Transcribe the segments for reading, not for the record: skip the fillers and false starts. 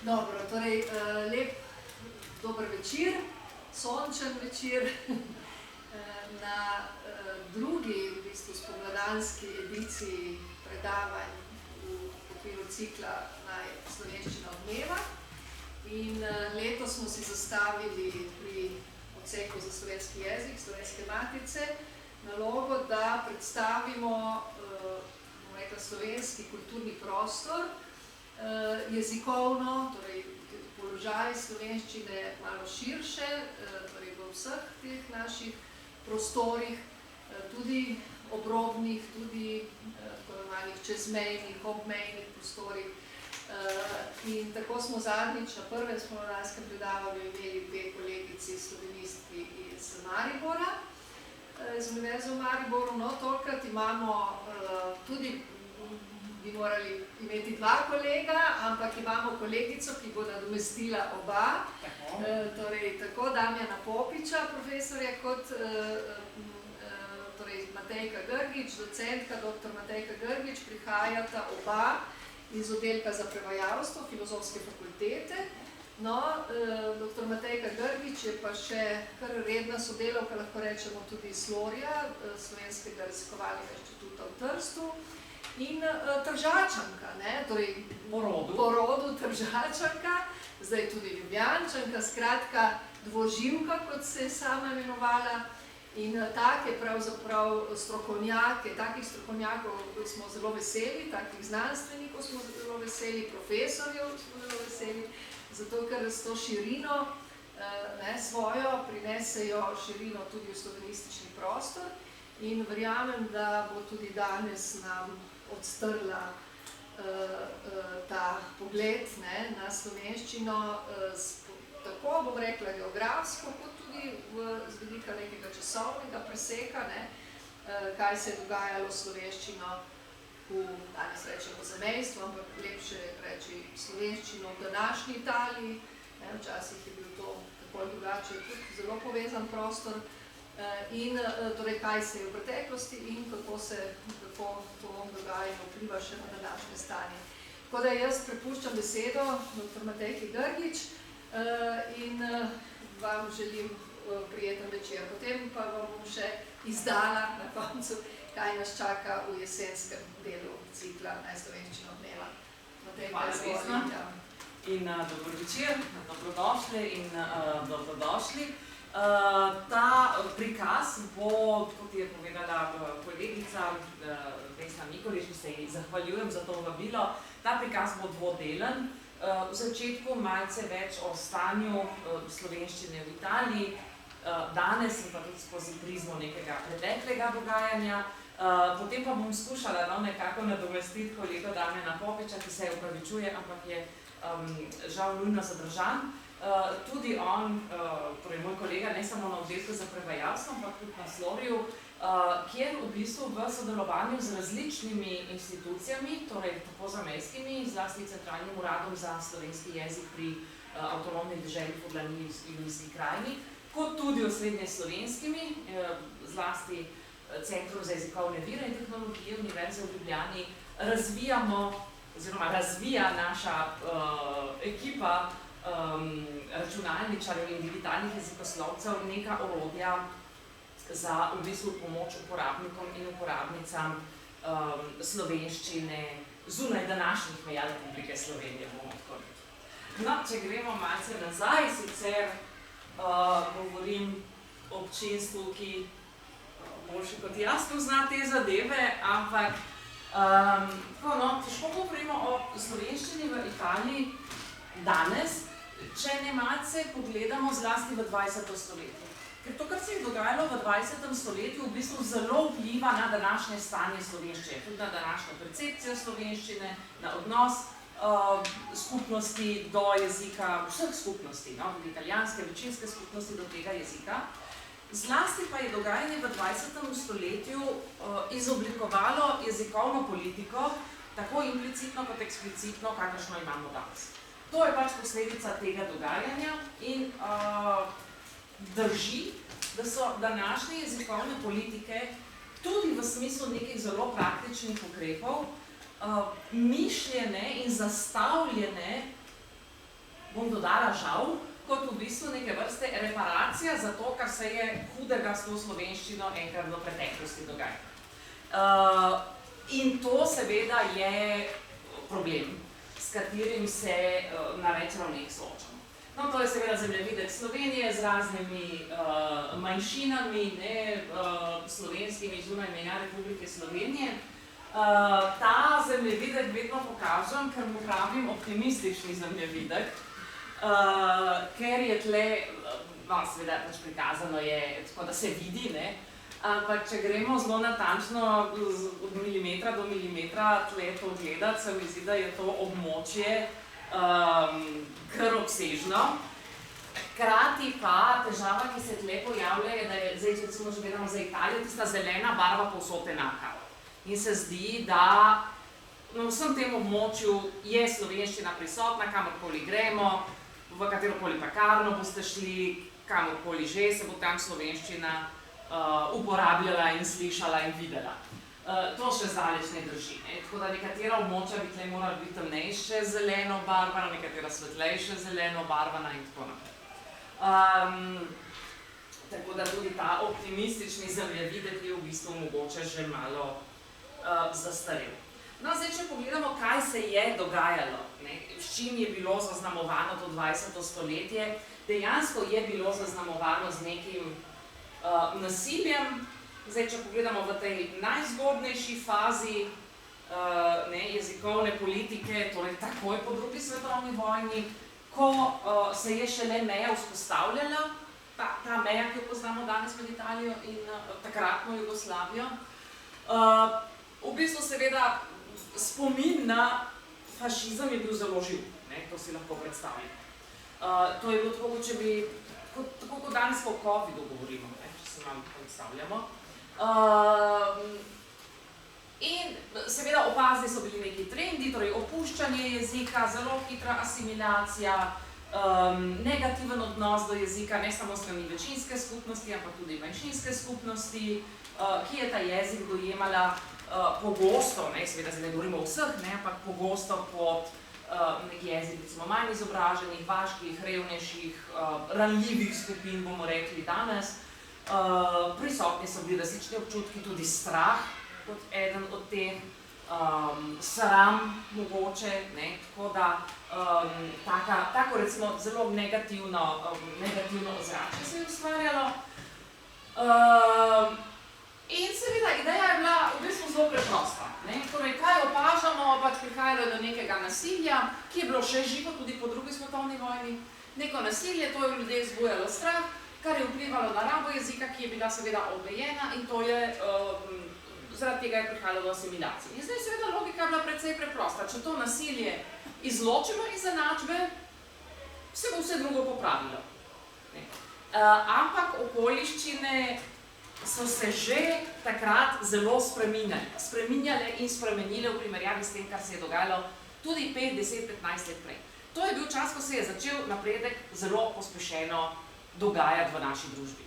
Dobro, torej lep dober večer, sončen večer na drugi v bistvu spomladanski ediciji predavanj v okviru cikla Naj slovenščina odmeva. In letos smo si zastavili pri odseku za slovenski jezik, Slovenske matice, nalogo, da predstavimo slovenski kulturni prostor, jezikovno, torej položaj slovenščine malo širše, torej v vseh teh naših prostorih, tudi obrobnih, tudi čezmejnih, obmejnih prostorih. In tako smo zadnjič na prvem spomladanskem predavanju imeli dve kolegici slovenistki iz Maribora, iz Univerze v Mariboru. No, tokrat imamo tudi, bi morali imeti dva kolega, ampak imamo kolegico, ki bo nadomestila oba. Torej, tako Damjana Popiča, profesorja, kot Matejka Grgič, docentka dr. Matejka Grgič, prihajata oba iz oddelka za prevajalstvo Filozofske fakultete. No, dr. Matejka Grgič je pa še kar redna sodelavka, lahko rečemo tudi iz Slorja, Slovenskega raziskovalnega inštituta v Trstu, in Tržačanka, torej po rodu Tržačanka, zdaj tudi Ljubljančanka, skratka dvoživka, kot se je sama imenovala. In take pravzaprav strokovnjake, takih strokovnjakov smo zelo veseli, takih znanstvenikov smo zelo veseli, profesorjev smo zelo veseli, zato ker s to širino svojo prinesejo širino tudi v slovenistični prostor. In verjamem, da bo tudi danes nam odstrla ta pogled na slovenščino, tako bom rekla geografsko, kot tudi z vidika nekega časovnega preseka, kaj se je dogajalo s slovenščino v, danes rečemo zamejstvu, ampak lepše reči slovenščino v današnji Italiji. Včasih je bil to tako ali drugače tudi zelo povezan prostor. In torej, kaj se je v preteklosti in kako to dogajanje vpliva še na današnje stanje. Tako da jaz prepuščam besedo dr. Matejki Grgič in vam želim prijeten večer. Potem pa vam bom še izdala na koncu, kaj nas čaka v jesenskem delu cikla Naj slovenščina odmeva. Hvala lepa in dober večer, dobrodošli in dobrodošli. Ta prikaz bo, kot je povedala kolegica Vesna Mikolič, ki se ji zahvaljujem za to vabilo, ta prikaz bo dvodelen. V začetku malce več o stanju slovenščine v Italiji, danes in pa tudi skozi prizmo nekega preteklega dogajanja. Potem pa bom skušala nekako nadomestiti kolego Damjana Popiča, ki se opravičuje, ampak je žal nujno zadržan. Tudi on, torej moj kolega, ne samo na oddelku za prevajalstvo, ampak tudi na Slorju, kjer v bistvu v sodelovanju z različnimi institucijami, torej tako zamejskimi, zlasti Centralnim uradom za slovenski jezik pri avtonomni deželi Furlaniji v Julijski krajini, kot tudi osrednje slovenskimi, zlasti Centrom za jezikovne vire in tehnologije Univerze v Ljubljani, razvija naša ekipa računalničarjev in digitalnih jezikoslovcev neka orodja za v bistvu pomoč uporabnikom in uporabnicam slovenščine zunaj današnjih meja Republike Slovenije, bomo tako rekli. No, če gremo malce nazaj, sicer govorim občinstvu, ki boljše kot jaz pozna te zadeve, ampak težko govorimo o slovenščini v Italiji danes, če ne malce pogledamo zlasti v 20. stoletju. Ker to, kar se je dogajalo v 20. stoletju, v bistvu zelo vpliva na današnje stanje slovenščine, tudi na današnjo percepcijo slovenščine, na odnos skupnosti do jezika, vseh skupnosti, tudi italijanske, večinske skupnosti do tega jezika. Zlasti pa je dogajanje v 20. stoletju izoblikovalo jezikovno politiko, tako implicitno kot eksplicitno, kakršno imamo danes. To je pač posledica tega dogajanja in drži, da so današnje jezikovne politike tudi v smislu nekih zelo praktičnih ukrepov mišljene in zastavljene bom dodala žal, kot v bistvu neke vrste reparacija za to, kar se je hudega s to slovenščino enkrat v preteklosti dogaja. In to seveda je problem, s katerim se na več ravneh soočamo. No, to je seveda zemljevidec Slovenije z raznimi manjšinami, slovenskimi zunaj meja Republike Slovenije. Ta zemljevidek vedno pokažem, ker mu pravim optimistični zemljevidek, ker je tle, seveda pač prikazano je, tako da se vidi, ampak če gremo zelo natančno od milimetra do milimetra tle to gledati, se mi zdi, da je to območje kar obsežno. Hkrati pa težava, ki se tle pojavlja, je, da je, zdaj recimo že gledamo za Italijo, tista zelena barva povsod enaka. In se zdi, da na vsem tem območju je slovenščina prisotna, kamorkoli gremo, v katerokoli pekarno boste šli, kamorkoli že, se bo tam slovenščina uporabljala in slišala in videla. To še zdaleč ne drži. Tako da nekatera območja bi tle morala biti temnejše zeleno barvana, nekatera svetlejše zeleno barvana in tako naprej. Tako da tudi ta optimistični zemljevidek je v bistvu mogoče že malo zastarel. No, zdaj, če pogledamo, kaj se je dogajalo, s čim je bilo zaznamovano to 20. stoletje, dejansko je bilo zaznamovano z nekim nasiljem. Zdaj, če pogledamo v tej najzgodnejši fazi jezikovne politike, torej takoj po drugi svetovni vojni, ko se je šele meja vzpostavljala, ta meja, ki jo poznamo danes med Italijo in takratno Jugoslavijo, v bistvu seveda spomin na fašizem je bil zelo živ, to si lahko predstavljamo. To je bilo tako, kot če bi, tako kot danes po covidu govorimo, če se vam predstavljamo. In seveda opazni so bili neki trendi, torej opuščanje jezika, zelo hitra asimilacija, negativen odnos do jezika, ne samo strani večinske skupnosti, ampak tudi manjšinske skupnosti, ki je ta jezik dojemala pogosto, seveda zdaj ne govorimo o vseh, ampak pogosto kot nek jezik, recimo manj izobraženih, vaških, revnejših, ranljivih skupin, bomo rekli danes. Prisotni so bili različni občutki, tudi strah kot eden od teh, sram mogoče, tako da tako recimo zelo negativno ozračje se je ustvarjalo. In seveda ideja je bila v bistvu zelo preprosta. Torej, kaj opažamo, pač prihajalo do nekega nasilja, ki je bilo še živo tudi po drugi svetovni vojni. Neko nasilje, to je v ljudeh vzbujalo strah, kar je vplivalo na rabo jezika, ki je bila seveda omejena in to je, zaradi tega je prihajalo do asimilacije. In zdaj seveda logika je bila precej preprosta. Če to nasilje izločimo iz enačbe, se bo vse drugo popravilo. Ampak okoliščine so se že takrat zelo spreminjale in spremenile v primerjavi s tem, kar se je dogajalo tudi 5, 10, 15 let prej. To je bil čas, ko se je začel napredek zelo pospešeno dogajati v naši družbi.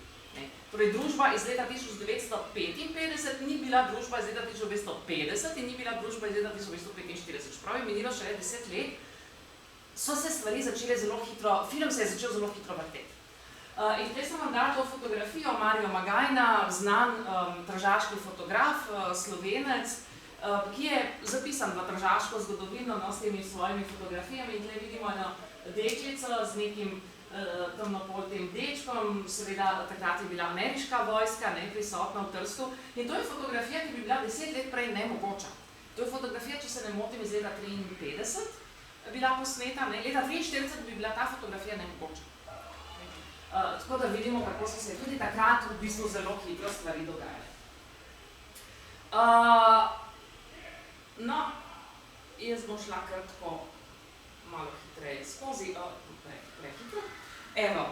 Torej, družba iz leta 1955 ni bila družba iz leta 1950 in ni bila družba iz leta 1945. Čeprav je minilo šele 10 let, so se stvari začele zelo hitro, film se je začel zelo hitro vrteti. In tukaj sem vam dala to fotografijo Mario Magajna, znan tržaški fotograf, Slovenec, ki je zapisan v tržaško zgodovino s temi svojimi fotografijami in tukaj vidimo eno deklico z nekim temnopoltim dečkom, seveda takrat je bila ameriška vojska, prisotna v Trstu in to je fotografija, ki bi bila 10 let prej nemogoča. To je fotografija, če se ne motim, iz leta 1953 bila posneta, leta 1943 bi bila ta fotografija nemogoča. Tako da vidimo, kako so se tudi takrat v bistvu zelo hitro stvari dogajale. No, jaz bom šla kratko malo hitreje skozi, prehitro. Evo,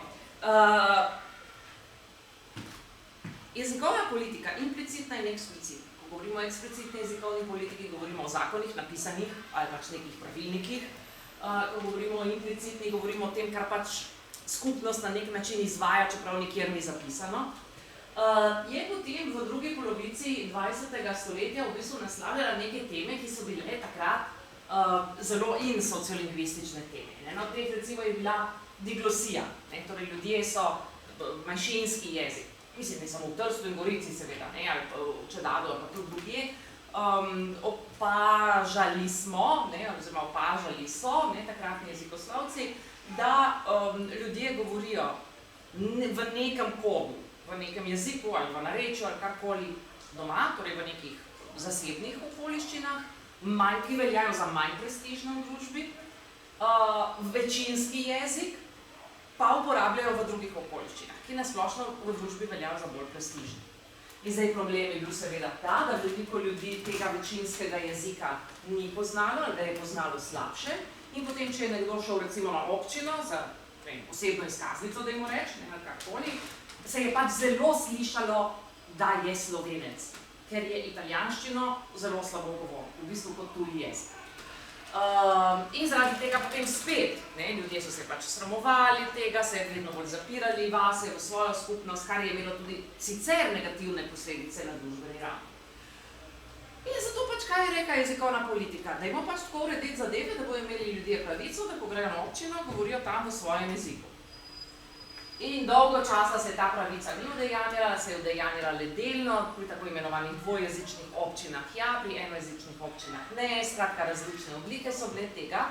jezikovna politika, implicitna in eksplicitna. Ko govorimo o eksplicitni jezikovni politiki, govorimo o zakonih, napisanih ali pač nekih pravilnikih. Ko govorimo o implicitni, govorimo o tem, kar pač skupnost na nek način izvaja, čeprav nikjer ni zapisano. Je potem v drugi polovici 20. stoletja v bistvu naslavljala neke teme, ki so bile takrat zelo in sociolingvistične teme. Ena od teh recimo je bila diglosija, torej ljudje so manjšinski jezik. Mislim, ne samo v Trstu in Gorici seveda, ali pa v Čedadu, ali pa tudi drugje. Opažali so, takratni jezikoslovci, da ljudje govorijo v nekem kodu, v nekem jeziku ali v narečju ali karkoli doma, torej v nekih zasebnih okoliščinah, ki veljajo za manj prestižne v družbi, večinski jezik pa uporabljajo v drugih okoliščinah, ki nasplošno v družbi veljajo za bolj prestižne. In zdaj problem je bil seveda ta, da veliko ljudi tega večinskega jezika ni poznalo ali ga je poznalo slabše in potem, če je nekdo šel recimo na občino za osebno izkaznico, da jim reči, ne karkoli, se je pač zelo slišalo, da je Slovenec, ker je italijanščino zelo slabo govoril, v bistvu kot tuji jezik. In zaradi tega potem spet, ljudje so se pač sramovali tega, se vedno bolj zapirali vase v svojo skupnost, kar je imelo tudi sicer negativne posledice na družbeni ravni. In zato pač kaj je rekla jezikovna politika? Dajmo pač tako urediti zadeve, da bodo imeli ljudje pravico, da ko grejo na občino, govorijo tam v svojem jeziku. In dolgo časa se ta pravica ni udejanjala, se je udejanjala le delno, pri tako imenovanih dvojezičnih občinah ja, pri enojezičnih občinah ne, skratka različne oblike so bile tega.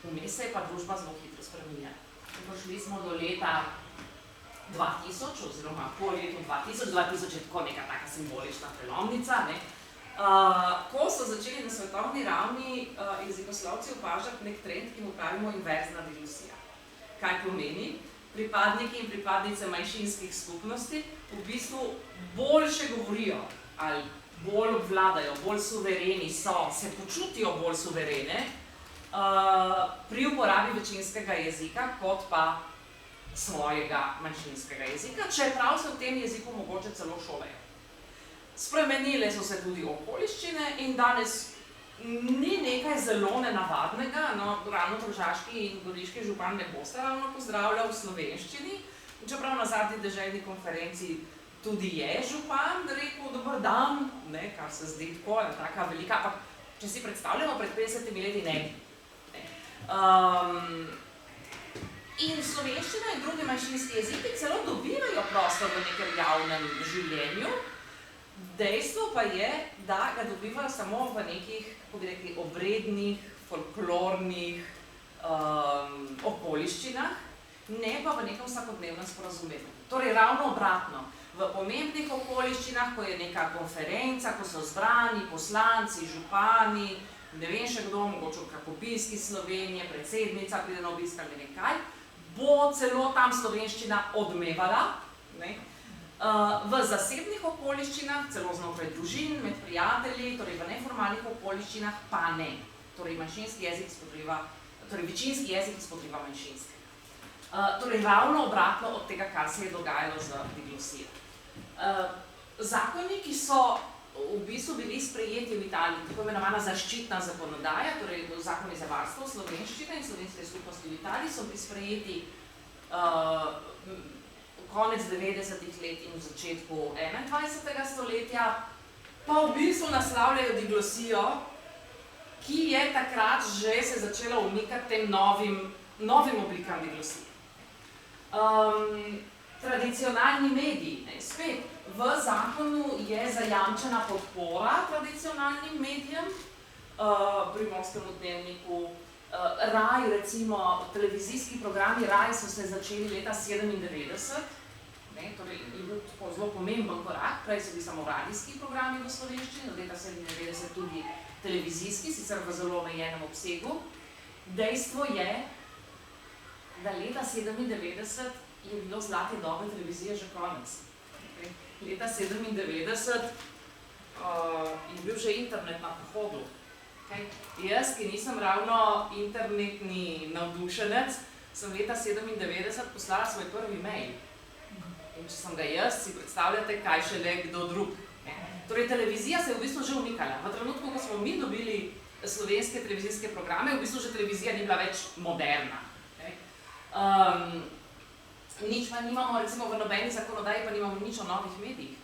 Vmes se je pa družba zelo hitro spremenila. Prišli smo do leta 2000, oziroma po letu 2000 je tako neka taka simbolična prelomnica, ko so začeli na svetovni ravni jezikoslovci opažati nek trend, ki mu pravimo inverzna diglosija. Kaj pomeni? Pripadniki in pripadnice manjšinskih skupnosti v bistvu boljše govorijo ali bolj obvladajo, bolj suvereni so, se počutijo bolj suverene pri uporabi večinskega jezika kot pa svojega manjšinskega jezika, čeprav se v tem jeziku mogoče celo šolajo. Spremenile so se tudi okoliščine in danes ni nekaj zelo nenavadnega, ravno tržaški in goriški župan ne boste ravno pozdravljal v slovenščini, čeprav na zadnji deželni konferenci tudi je župan rekel dober dan, kar se zdi tako, taka velika, ampak če si predstavljamo pred 50 leti ne. In slovenščina in drugi manjšinski jeziki celo dobivajo prostor v nekem javnem življenju. Dejstvo pa je, da ga dobivajo samo v nekih, kako bi rekli, obrednih, folklornih okoliščinah, ne pa v nekem vsakodnevnem sporazumevanju. Torej ravno obratno, v pomembnih okoliščinah, ko je neka konferenca, ko so zbrani poslanci, župani, ne vem še kdo, mogoče kak obisk iz Slovenije, predsednica pride na obisk ali nekaj, bo celo tam slovenščina odmevala, v zasebnih okoliščinah, celo znotraj družin, med prijatelji, torej v neformalnih okoliščinah pa ne. Torej manjšinski jezik spodriva, torej večinski jezik spodriva manjšinski. Torej ravno obratno od tega, kar se je dogajalo z diglosijo. Zakoni, ki so v bistvu bili sprejeti v Italiji, tako imenovana zaščitna zakonodaja, torej zakoni za varstvo slovenščine in slovenske skupnosti v Italiji, so bili sprejeti konec 90-ih let in v začetku 21. stoletja, pa v bistvu naslavljajo diglosijo, ki je takrat že se začela umikati tem novim oblikam diglosije. Tradicionalni mediji, spet, v zakonu je zajamčena podpora tradicionalnim medijem, Primorskemu dnevniku, Raj, recimo, televizijski programi Raj so se začeli leta 1997, torej je bil tako zelo pomemben korak, prej so bili samo radijski programi v slovenščini, od leta 1997 tudi televizijski, sicer v zelo omejenem obsegu. Dejstvo je, da leta 1997 je bilo zlate dobe televizije že konec. Leta 1997 je bil že internet na pohodu. Jaz, ki nisem ravno internetni navdušenec, sem leta 1997 poslala svoj prvi mail. In če sem ga jaz, si predstavljate, kaj šele kdo drug. Torej, televizija se je v bistvu že umikala. V trenutku, ko smo mi dobili slovenske televizijske programe, v bistvu že televizija ni bila več moderna. Nič pa nimamo, recimo v nobeni zakonodaji pa nimamo nič o novih medijih.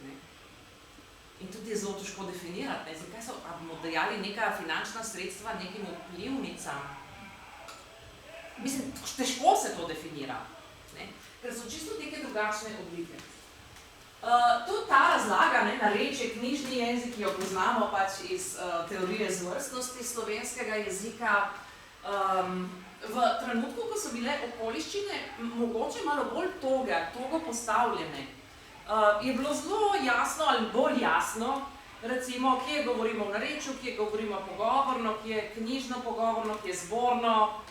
In tudi je zelo težko definirati, ne? Zakaj bomo dajali neka finančna sredstva nekim vplivnicam? Mislim, težko se to definira, ne? Ker so čisto neke drugačne oblike. Tudi ta razlaga, ne, narečje, knjižni jezik, ki jo poznamo pač iz teorije zvrstnosti slovenskega jezika, v trenutku, ko so bile okoliščine mogoče malo bolj togo postavljene, je bilo zelo jasno ali bolj jasno, recimo, kje govorimo v narečju, kje govorimo pogovorno, kje je knjižno pogovorno, kje je zborno.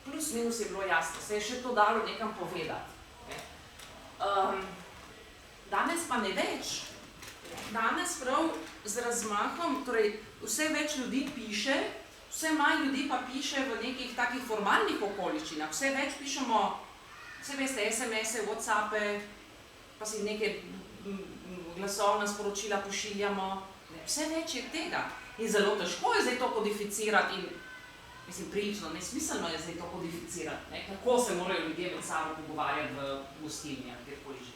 Plus minus je bilo jasno, se je še to dalo nekam povedati. Danes pa ne več. Danes prav z razmahom, torej vse več ljudi piše, vse manj ljudi pa piše v nekih takih formalnih okoliščinah. Vse več pišemo, vse veste, SMS-e, WhatsApp-e, pa si neke glasovna sporočila pošiljamo. Vse več je tega. In zelo težko je zdaj to kodificirati in mislim, prilično nesmiselno je zdaj to kodificirati, ne? Kako se morajo ljudje med sabo pogovarjati v gostilnjah, kjerkoli že.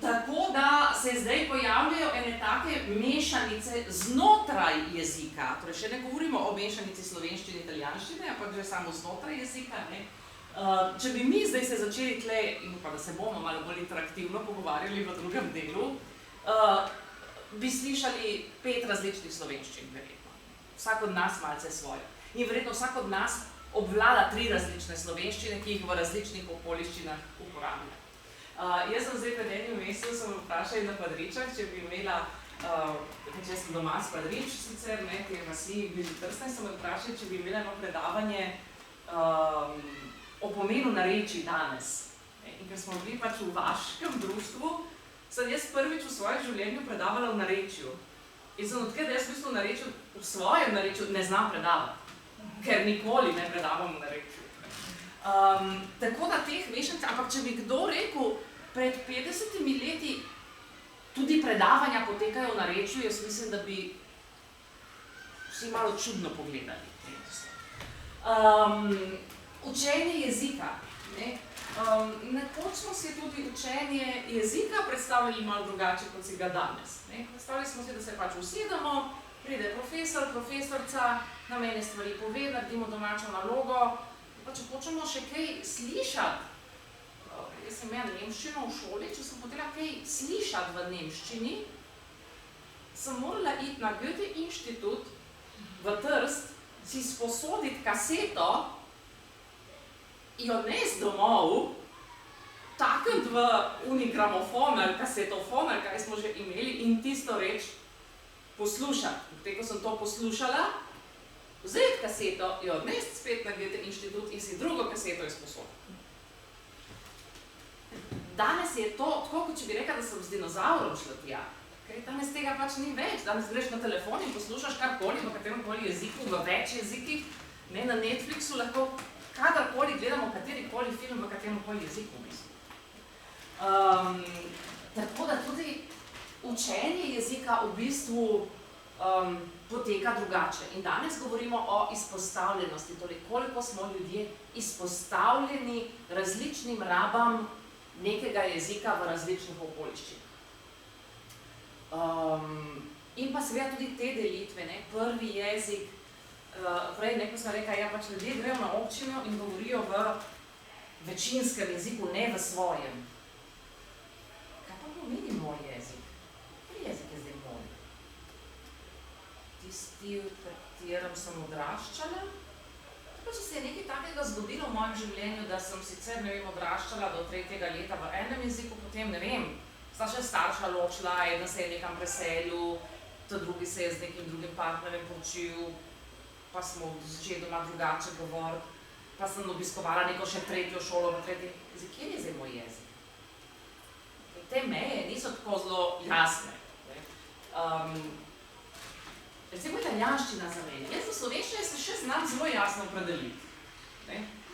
Tako da se zdaj pojavljajo ene take mešanice znotraj jezika, torej še ne govorimo o mešanici slovenščine in italijanščine, ampak že samo znotraj jezika, ne? Če bi mi zdaj se začeli tle, in pa da se bomo malo bolj interaktivno pogovarjali v drugem delu, bi slišali 5 različnih slovenščin, verjetno. Vsak od nas malce svojo. In verjetno vsak od nas obvlada 3 različne slovenščine, ki jih v različnih okoliščinah uporablja. Jaz sem zdaj pred enim mesecem sem vprašala na Padričah, če bi imela, če sem doma s Padrič sicer, ne, te vasi blizu Trsta, sem vprašala, če bi imela eno predavanje o pomenu narečij danes. In ker smo bili pač v vaškem društvu, sem jaz prvič v svojem življenju predavala v narečju. In sem odkrat, da jaz v svojem narečju ne znam predavati, ker nikoli ne predavam v narečju. Tako da teh mešanic, ampak če bi kdo rekel, pred 50 leti tudi predavanja potekajo v narečju, jaz mislim, da bi vsi malo čudno pogledali. Učenje jezika. Nekoč smo si tudi učenje jezika predstavljali malo drugače, kot si ga danes. Predstavljali smo si, da se pač usedemo, pride profesor, profesorca, nam ene stvari pove, naredimo domačo nalogo, pa če hočemo še kaj slišati, jaz sem imela nemščino v šoli, če sem hotela kaj slišati v nemščini, sem morala iti na Goethe-Inštitut v Trst, si sposoditi kaseto, jo nesti domov, takniti v unigramofon ali kasetofon, ali kaj smo že imeli, in tisto reč poslušati. Potem, ko sem to poslušala, vzeti kaseto, jo odnesti spet na Goethe-Inštitut in si drugo kaseto izposoditi. Danes je to tako, kot če bi rekla, da sem z dinozavrom šla tja. Danes tega pač ni več. Danes greš na telefon in poslušaš karkoli v kateremkoli jeziku, v več jezikih. Na Netflixu lahko kadarkoli gledamo katerikoli film v kateremkoli jeziku, mislim. Tako da tudi učenje jezika v bistvu poteka drugače. In danes govorimo o izpostavljenosti, torej koliko smo ljudje izpostavljeni različnim rabam nekega jezika v različnih okoliščinah. In pa seveda tudi te delitve, prvi jezik, prej neko sem rekla, ja pač ljudje grejo na občino in govorijo v večinskem jeziku, ne v svojem. Kaj pa pomeni moj jezik? Kateri jezik je zdaj moj? Tisti, v katerem sem odraščala? Pa če se je nekaj takega zgodilo v mojem življenju, da sem sicer, ne vem, odraščala do 3. leta v enem jeziku, potem, ne vem, sta še starša ločila, eden se je nekam preselil, ta drugi se je z nekim drugim partnerjem počil, pa smo začeli doma drugače govoriti, pa sem obiskovala neko še 3. šolo v 3. jezik. Kje je zdaj moj jezik? Te meje niso tako zelo jasne. Recimo italijanščina za meni. Jaz v slovenščini se še znam zelo jasno opredeliti.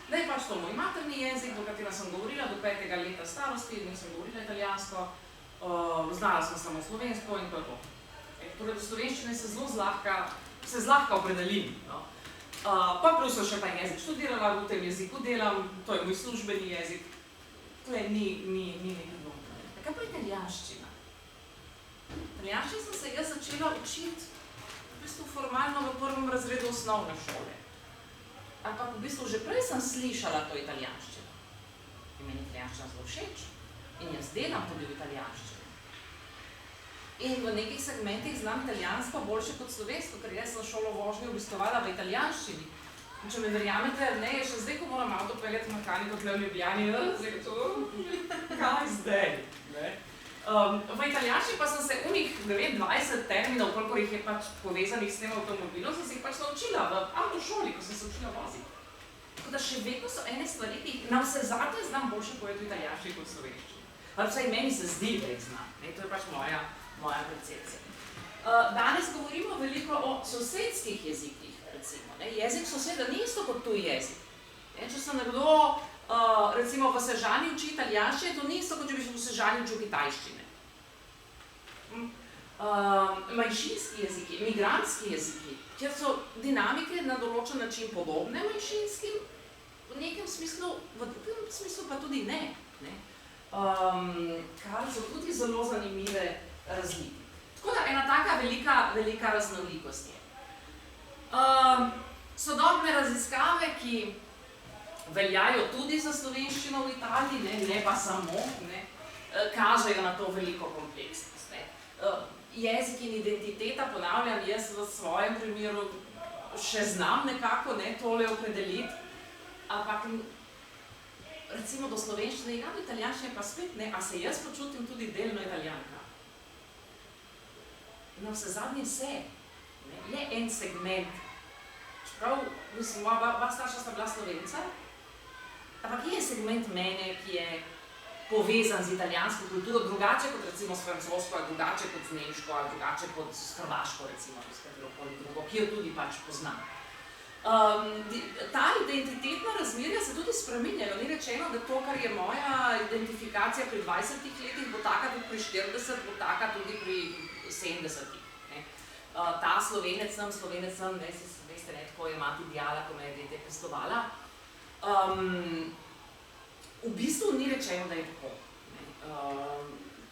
Da je pač to moj materni jezik, do katerega sem govorila do 5. leta starosti, nisem govorila italijansko, znala sem samo slovensko in to je to. Torej, do slovenščine se zlahka opredelim. Pa plus sem še pa jezik študirala, v tem jeziku delam, to je moj službeni jezik. To ni nekaj dvoma. Kaj pa italijanščina? Italijanščino sem se jaz začela učiti v bistvu formalno v 1. razredu osnovne šole. Ampak v bistvu že prej sem slišala to italijanščino. In meni italijanščina zelo všeč. In jaz delam tudi v italijanščini. In v nekih segmentih znam italijansko boljše kot slovensko, ker jaz sem šolo vožnje obiskovala v italijanščini. In če me verjamete, ne, še zdaj, ko moram avto peljati v mehaniko tle v Ljubljani, zdaj to, kaj zdaj? Ne? V italijanščini pa sem se unih 20 terminov, koliko jih je pač povezanih s tem avtomobilom, sem se jih pač naučila v avtošoli, ko sem se učila voziti. Tako da še vedno so ene stvari, ki jih na vse zadnje znam boljše povedati v italijanščini kot v slovenščini. Ali vsaj meni se zdi, da jih znam. Ne? To je pač moja percepcija. Danes govorimo veliko o sosedskih jezikih, recimo. Ne? Jezik soseda ni isto kot tuj jezik. Ne? Če se nekdo recimo v Sežani uči italijanščine, to ni isto, kot če bi se v Sežani učil kitajščine. Manjšinski jeziki, migrantski jeziki, kjer so dinamike na določen način podobne manjšinskim, v nekem smislu, v drugem smislu pa tudi ne. Kar so tudi zelo zanimive razlike. Tako da ena taka velika raznolikost je. Sodobne raziskave, ki veljajo tudi za slovenščino v Italiji, ne pa samo, kažejo na to veliko kompleksnost. Jezik in identiteta, ponavljam, jaz v svojem primeru še znam nekako tole opredeliti, ampak recimo do slovenščine, ja, do italijanščine pa spet ne, a se jaz počutim tudi delno italijanka. Na vse zadnje se, le en segment. Čeprav, mislim, oba starša sta bila Slovenca, ampak je segment mene, ki je povezan z italijansko kulturo, drugače kot recimo s francosko, ali drugače kot z nemško, ali drugače kot s hrvaško, recimo, ki jo tudi pač poznam. Ta identitetna razmerja se tudi spreminjajo. Ni rečeno, da to, kar je moja identifikacija pri 20 letih, bo taka tudi pri 40, bo taka tudi pri 70. Ta Slovenec sem, veste, tako je mati dijala, ko me je dete pestovala. V bistvu ni rečeno, da je tako.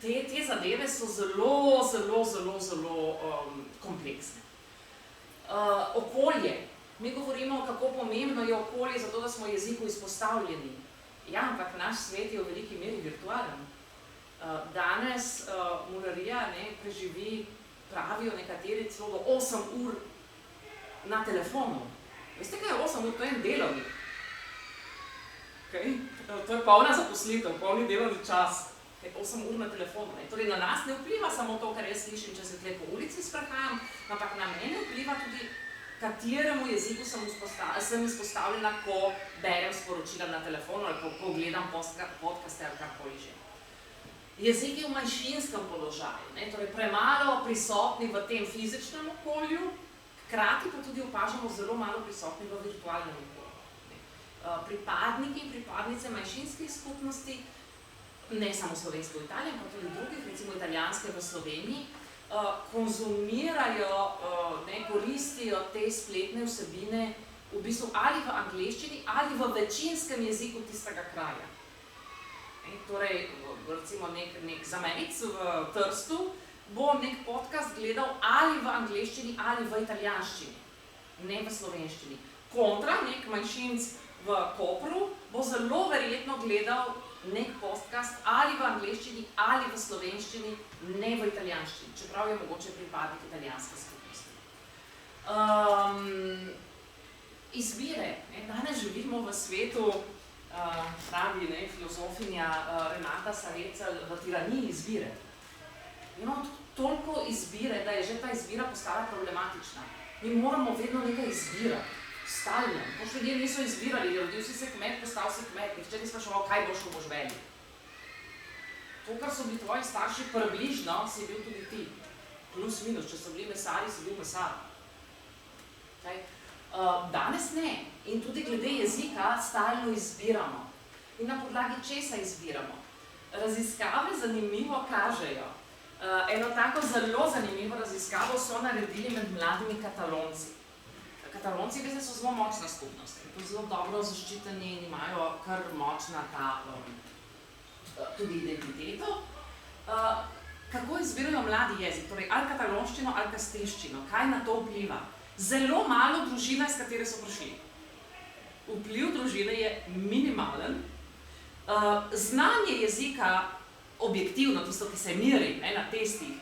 Te zadeve so zelo kompleksne. Okolje. Mi govorimo, kako pomembno je okolje, zato da smo jeziku izpostavljeni. Ja, ampak naš svet je v veliki meri virtualen. Danes murarija preživi, pravijo nekateri celo do 8 ur na telefonu. Veste, kaj je 8 ur? To je en delovnik. To je polna zaposlitev, polni delovni čas. 8 ur na telefonu. Torej na nas ne vpliva samo to, kar jaz slišim, če se tle po ulici sprehajam, ampak na mene vpliva tudi, kateremu jeziku sem izpostavljena, ko berem sporočila na telefonu ali ko gledam podcaste ali karkoli že. Jezik je v manjšinskem položaju, torej premalo prisotni v tem fizičnem okolju, hkrati pa tudi opažamo zelo malo prisotni v virtualnem okolju. Pripadniki in pripadnice manjšinskih skupnosti, ne samo slovensko v Italiji, ampak tudi drugih, recimo italijanske v Sloveniji, konzumirajo, koristijo te spletne vsebine v bistvu ali v angleščini ali v večinskem jeziku tistega kraja. Torej, recimo nek zamejc v Trstu bo nek podcast gledal ali v angleščini ali v italijanščini, ne v slovenščini. Kontra nek manjšinc v Kopru bo zelo verjetno gledal nek podcast ali v angleščini ali v slovenščini, ne v italijanščini, čeprav je mogoče pripadnik italijanske skupnosti. Izbire. Danes živimo v svetu, pravi filozofinja Renata Savecelj, v tiraniji izbire. Imamo toliko izbire, da je že ta izbira postala problematična. Mi moramo vedno nekaj izbirati. Stalno. Poš ljudje niso izbirali, rodil si se kmet, postal si kmet, nihče ni spraševal, kaj boš, ko boš velik. To, kar so bili tvoji starši približno, si bil tudi ti. Plus minus, če so bili mesari, si bil mesar. Danes ne. In tudi glede jezika stalno izbiramo. In na podlagi česa izbiramo? Raziskave zanimivo kažejo. Eno tako zelo zanimivo raziskavo so naredili med mladimi Katalonci. Katalonci, veste, so zelo močna skupnost. Zelo dobro zaščiteni in imajo kar močna ta tudi identiteto. kako izbirajo mladi jezik, torej ali katalonščino ali kastilščino, kaj na to vpliva. Zelo malo družina, iz katere so prišli. Vpliv družine je minimalen. Znanje jezika objektivno, tisto, ki se meri na testih,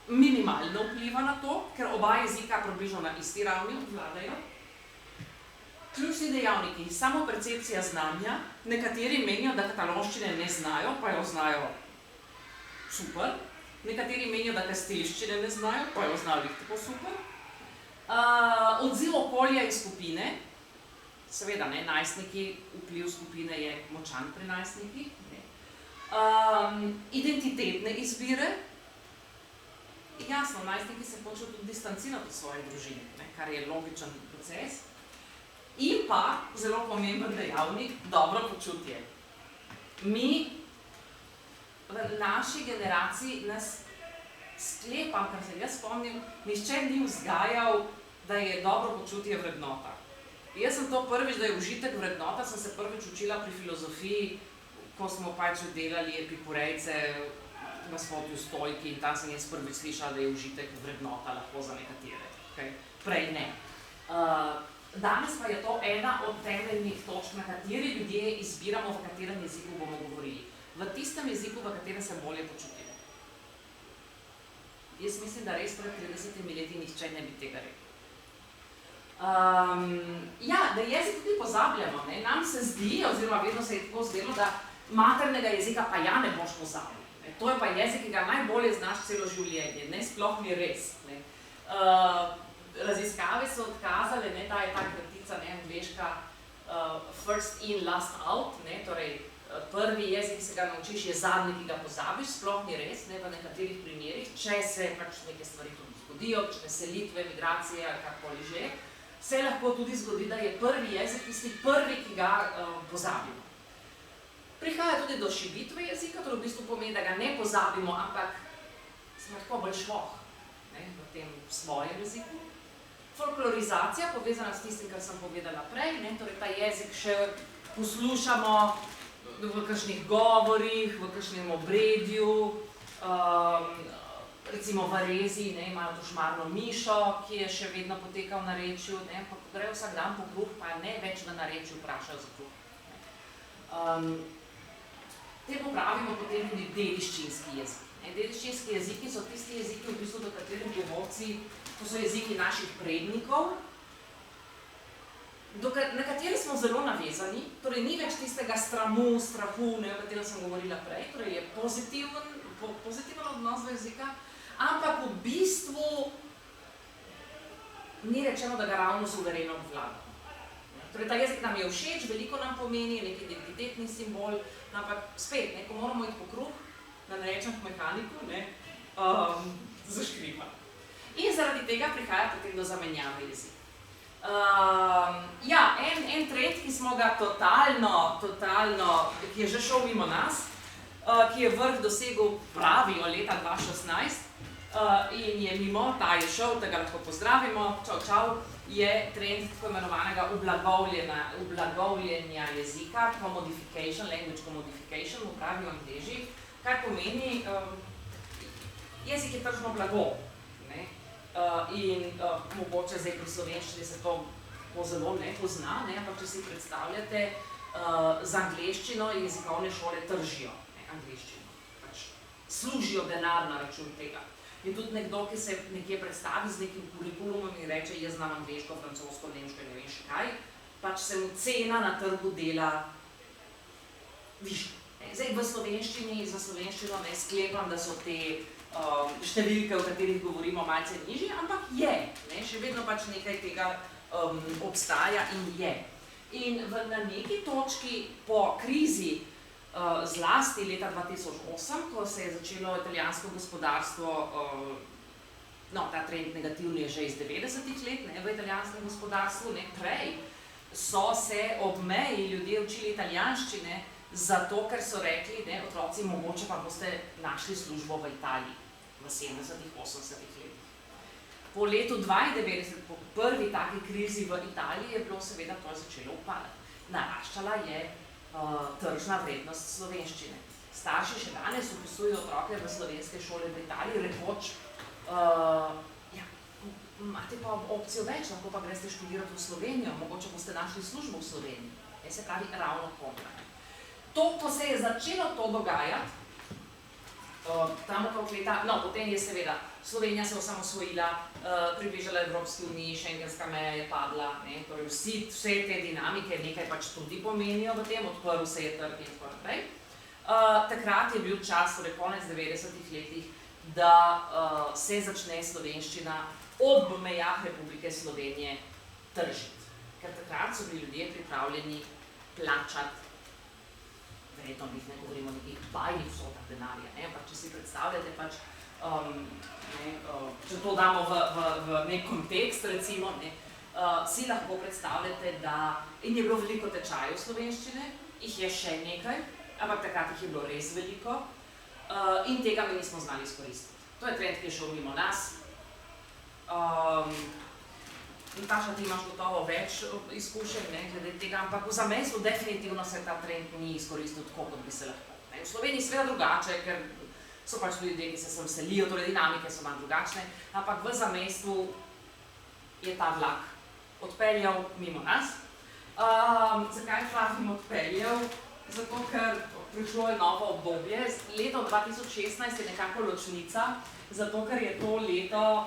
minimalno vpliva na to, ker oba jezika približno na isti ravni obvladajo. Ključni dejavniki, samo percepcija znanja, nekateri menijo, da katalonščine ne znajo, pa jo znajo super, nekateri menijo, da kastilščine ne znajo, pa jo znajo tako super. Odziv okolja in skupine, seveda, najstniki, vpliv skupine je močan pri najstnikih. Identitetne izbire, jasno, najstniki se hočejo tudi distancirati od svoje družine, kar je logičen proces. In pa, zelo pomemben dejavnik, dobro počutje. Mi v naši generaciji nas sklepam, kar se jaz spomnim, nihče ni vzgajal, da je dobro počutje vrednota. Jaz sem to prvič, da je užitek vrednota, sem se prvič učila pri filozofiji, ko smo pač delali epikurejce na spotju stojki in tam sem jaz prvič slišala, da je užitek vrednota lahko za nekatere. Okay? Prej ne. Danes pa je to ena od temeljnih točk, na kateri ljudje izbiramo, v katerem jeziku bomo govorili. V tistem jeziku, v katerem se bolje počutimo. Jaz mislim, da res pred 30 leti nihče ne bi tega rekel. Da jezik tudi pozabljamo. Nam se zdi, oziroma vedno se je tako zdelo, da maternega jezika pa ja ne boš pozabil. To je pa jezik, ki ga najbolje znaš celo življenje. Sploh ni res. Raziskave so odkazale, ta je ta kratica angleška first in, last out, torej prvi jezik, ki se ga naučiš, je zadnji, ki ga pozabiš, sploh ni res, v nekaterih primerih, če se pač neke stvari tudi zgodijo, kakšne selitve, migracije ali karkoli že, se lahko tudi zgodi, da je prvi jezik tisti prvi, ki ga pozabimo. Prihaja tudi do šibitve jezika, to v bistvu pomeni, da ga ne pozabimo, ampak smo tako bolj švoh v tem svojem jeziku. Folklorizacija, povezana s tistim, kar sem povedala prej, torej ta jezik še poslušamo v kakšnih govorih, v kakšnem obredju, recimo v Varezi imajo to šmarno mišo, ki je še vedno poteka v narečju, pa grejo vsak dan po kruh, pa ne več v narečju vprašajo za kruh. Temu pravimo potem tudi dediščinski jezik. Dediščinski jeziki so tisti jeziki, v bistvu, do katerih govorci, to so jeziki naših prednikov, na kateri smo zelo navezani, torej ni več tistega strahu, o katerem sem govorila prej, torej je pozitiven odnos do jezika, ampak v bistvu ni rečeno, da ga ravno suvereno obvlada. Torej ta jezik nam je všeč, veliko nam pomeni, nek identitetni simbol, ampak spet, ko moramo iti po kruh, da ne rečem k mehaniku, zaškripa. In zaradi tega prihaja potem do zamenjave jezika. En trend, ki smo ga totalno, ki je že šel mimo nas, ki je vrh dosegel pravijo leta 2016 in je mimo, ta je šel, da ga lahko pozdravimo, čau, je trend tako imenovanega ublagovljenja jezika, commodification, language commodification, v pravi Angleži, kar pomeni, jezik je tržno blago. In mogoče zdaj pri slovenščini se to zelo ne pozna, ampak če si predstavljate, z angleščino jezikovne šole tržijo angleščino. Služijo denar na račun tega. Je tudi nekdo, ki se nekje predstavi z nekim kurikulumom in reče, jaz znam angleško, francosko, nemško in ne vem še kaj, pač se mu cena na trgu dela višja. Zdaj v slovenščini, za slovenščino ne sklepam, da so te številke, o katerih govorimo, malce nižje, ampak je. Še vedno pač nekaj tega obstaja in je. In na neki točki po krizi, zlasti leta 2008, ko se je začelo italijansko gospodarstvo, ta trend negativni je že iz 90-ih let v italijanskem gospodarstvu, prej so se ob meji ljudje učili italijanščine, zato, ker so rekli, otroci, mogoče pa boste našli službo v Italiji v 70-ih, 80-ih letih. Po letu 1992, po prvi taki krizi v Italiji, je bilo seveda to začelo upadati. Naraščala je tržna vrednost slovenščine. starši še danes vpisujejo otroke v slovenske šole v Italiji, rekoč, ja, imate pa opcijo več, lahko pa greste študirati v Slovenijo, mogoče boste našli službo v Sloveniji. Se pravi, ravno kontra. To, ko se je začelo to dogajati, tam okrog leta, no, potem je seveda Slovenija se osamosvojila, približala Evropski uniji, šengenska meja je padla, ne, torej vse te dinamike nekaj pač tudi pomenijo v tem, odprl se je trg in tako naprej. Takrat je bil čas, torej konec 90-ih letih, da se začne slovenščina ob mejah Republike Slovenije tržiti. Ker takrat so bili ljudje pripravljeni plačati, verjetno ne govorimo o nekih bajnih vsotah denarja, ampak če si predstavljate pač, če to damo v nek kontekst, recimo, si lahko predstavljate, da in je bilo veliko tečajev slovenščine, jih je še nekaj, ampak takrat jih je bilo res veliko in tega mi nismo znali izkoristiti. To je trend, ki je šel mimo nas. Nataša, ti imaš gotovo več izkušenj glede tega, ampak v zamejstvu definitivno se ta trend ni izkoristil tako, kot bi se lahko. V Sloveniji seveda drugače, ker so pač ljudje, ki se sem selijo, torej dinamike so manj drugačne, ampak v zamejstvu je ta vlak odpeljal mimo nas. Zakaj pravim odpeljal? Zato, ker prišlo je novo obdobje. Leto 2016 je nekako ločnica, zato ker je to leto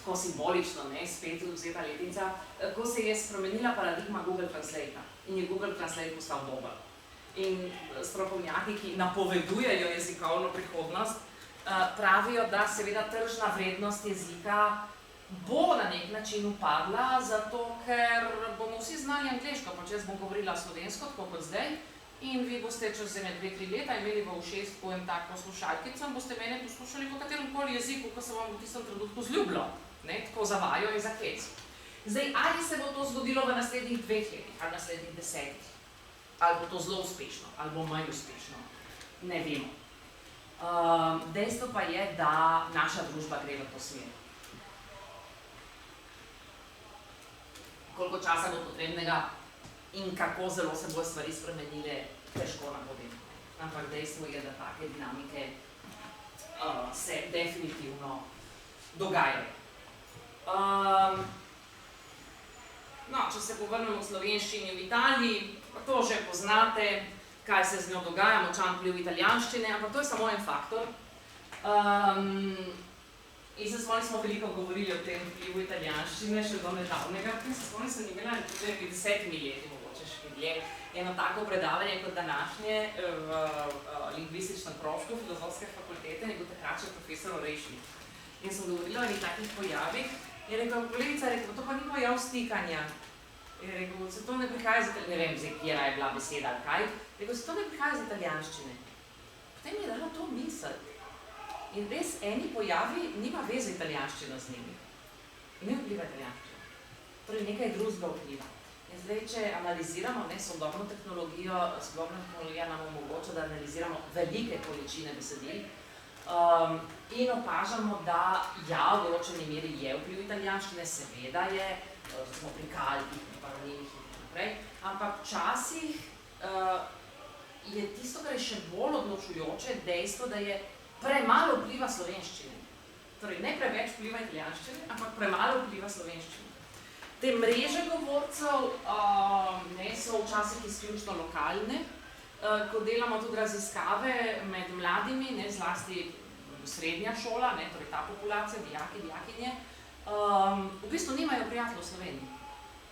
tako simbolično, spet vzeta letnica, ko se je spremenila paradigma Google Translate in je Google Translate postal dober. In strokovnjaki, ki napovedujejo jezikovno prihodnost, pravijo, da seveda tržna vrednost jezika bo na nek način upadla, zato ker bomo vsi znali angleško, pač jaz bom govorila slovensko, tako kot zdaj, in vi boste čez 2-3 leta imeli v ušesku en tak poslušalkico in boste mene poslušali v kateremkoli jeziku, ko se vam v tistem trenutku zljubilo. Tako za vajo in za hec. Zdaj, ali se bo to zgodilo v naslednjih 2 letih, ali naslednjih 10, ali bo to zelo uspešno, ali bo manj uspešno, ne vemo. Dejstvo pa je, da naša družba gre v to smer. Koliko časa bo potrebnega in kako zelo se bodo stvari spremenile, težko napovem. Ampak dejstvo je, da take dinamike se definitivno dogajajo. No, če se povrnemo v slovenščini v Italiji, to že poznate, kaj se z njo dogaja, močan vpliv italijanščine, ampak to je samo en faktor. In se smo veliko govorili o tem vplivu italijanščine še do nedavnega, in se sem imela tudi 10 leti, mogoče še dlje, eno tako predavanje kot današnje v lingvističnem krožku Filozofske fakultete, je bil takrat še profesor Orešnik. In sem govorila o nekih takih pojavih, je rekel, kolegica je rekel, to pa ni pojav stikanja. Je rekel, se to ne prihaja iz italijanščine, ne vem, zdaj, kjera je bila beseda ali kaj, rekel, se to ne prihaja iz italijanščine. Potem je dalo to misliti. In res eni pojavi nima veze italijanščina z njimi. Ne vpliva italijanščina. Torej nekaj drugega vpliva. In zdaj, če analiziramo sodobno tehnologijo, sodobna tehnologija nam omogoča, da analiziramo velike količine besedil, in opažamo, da ja, v določeni meri je vpliv italijanščine, seveda je, smo pri kalkih, pri paranimih in tako naprej, ampak včasih je tisto, kar je še bolj odločujoče, dejstvo, da je premalo vpliva slovenščine. Torej, ne preveč vpliva italijanščine, ampak premalo vpliva slovenščine. Te mreže govorcev so včasih izključno lokalne, ko delamo tudi raziskave med mladimi, zlasti srednja šola, torej ta populacija, dijaki, dijakinje, v bistvu nimajo prijateljev v Sloveniji.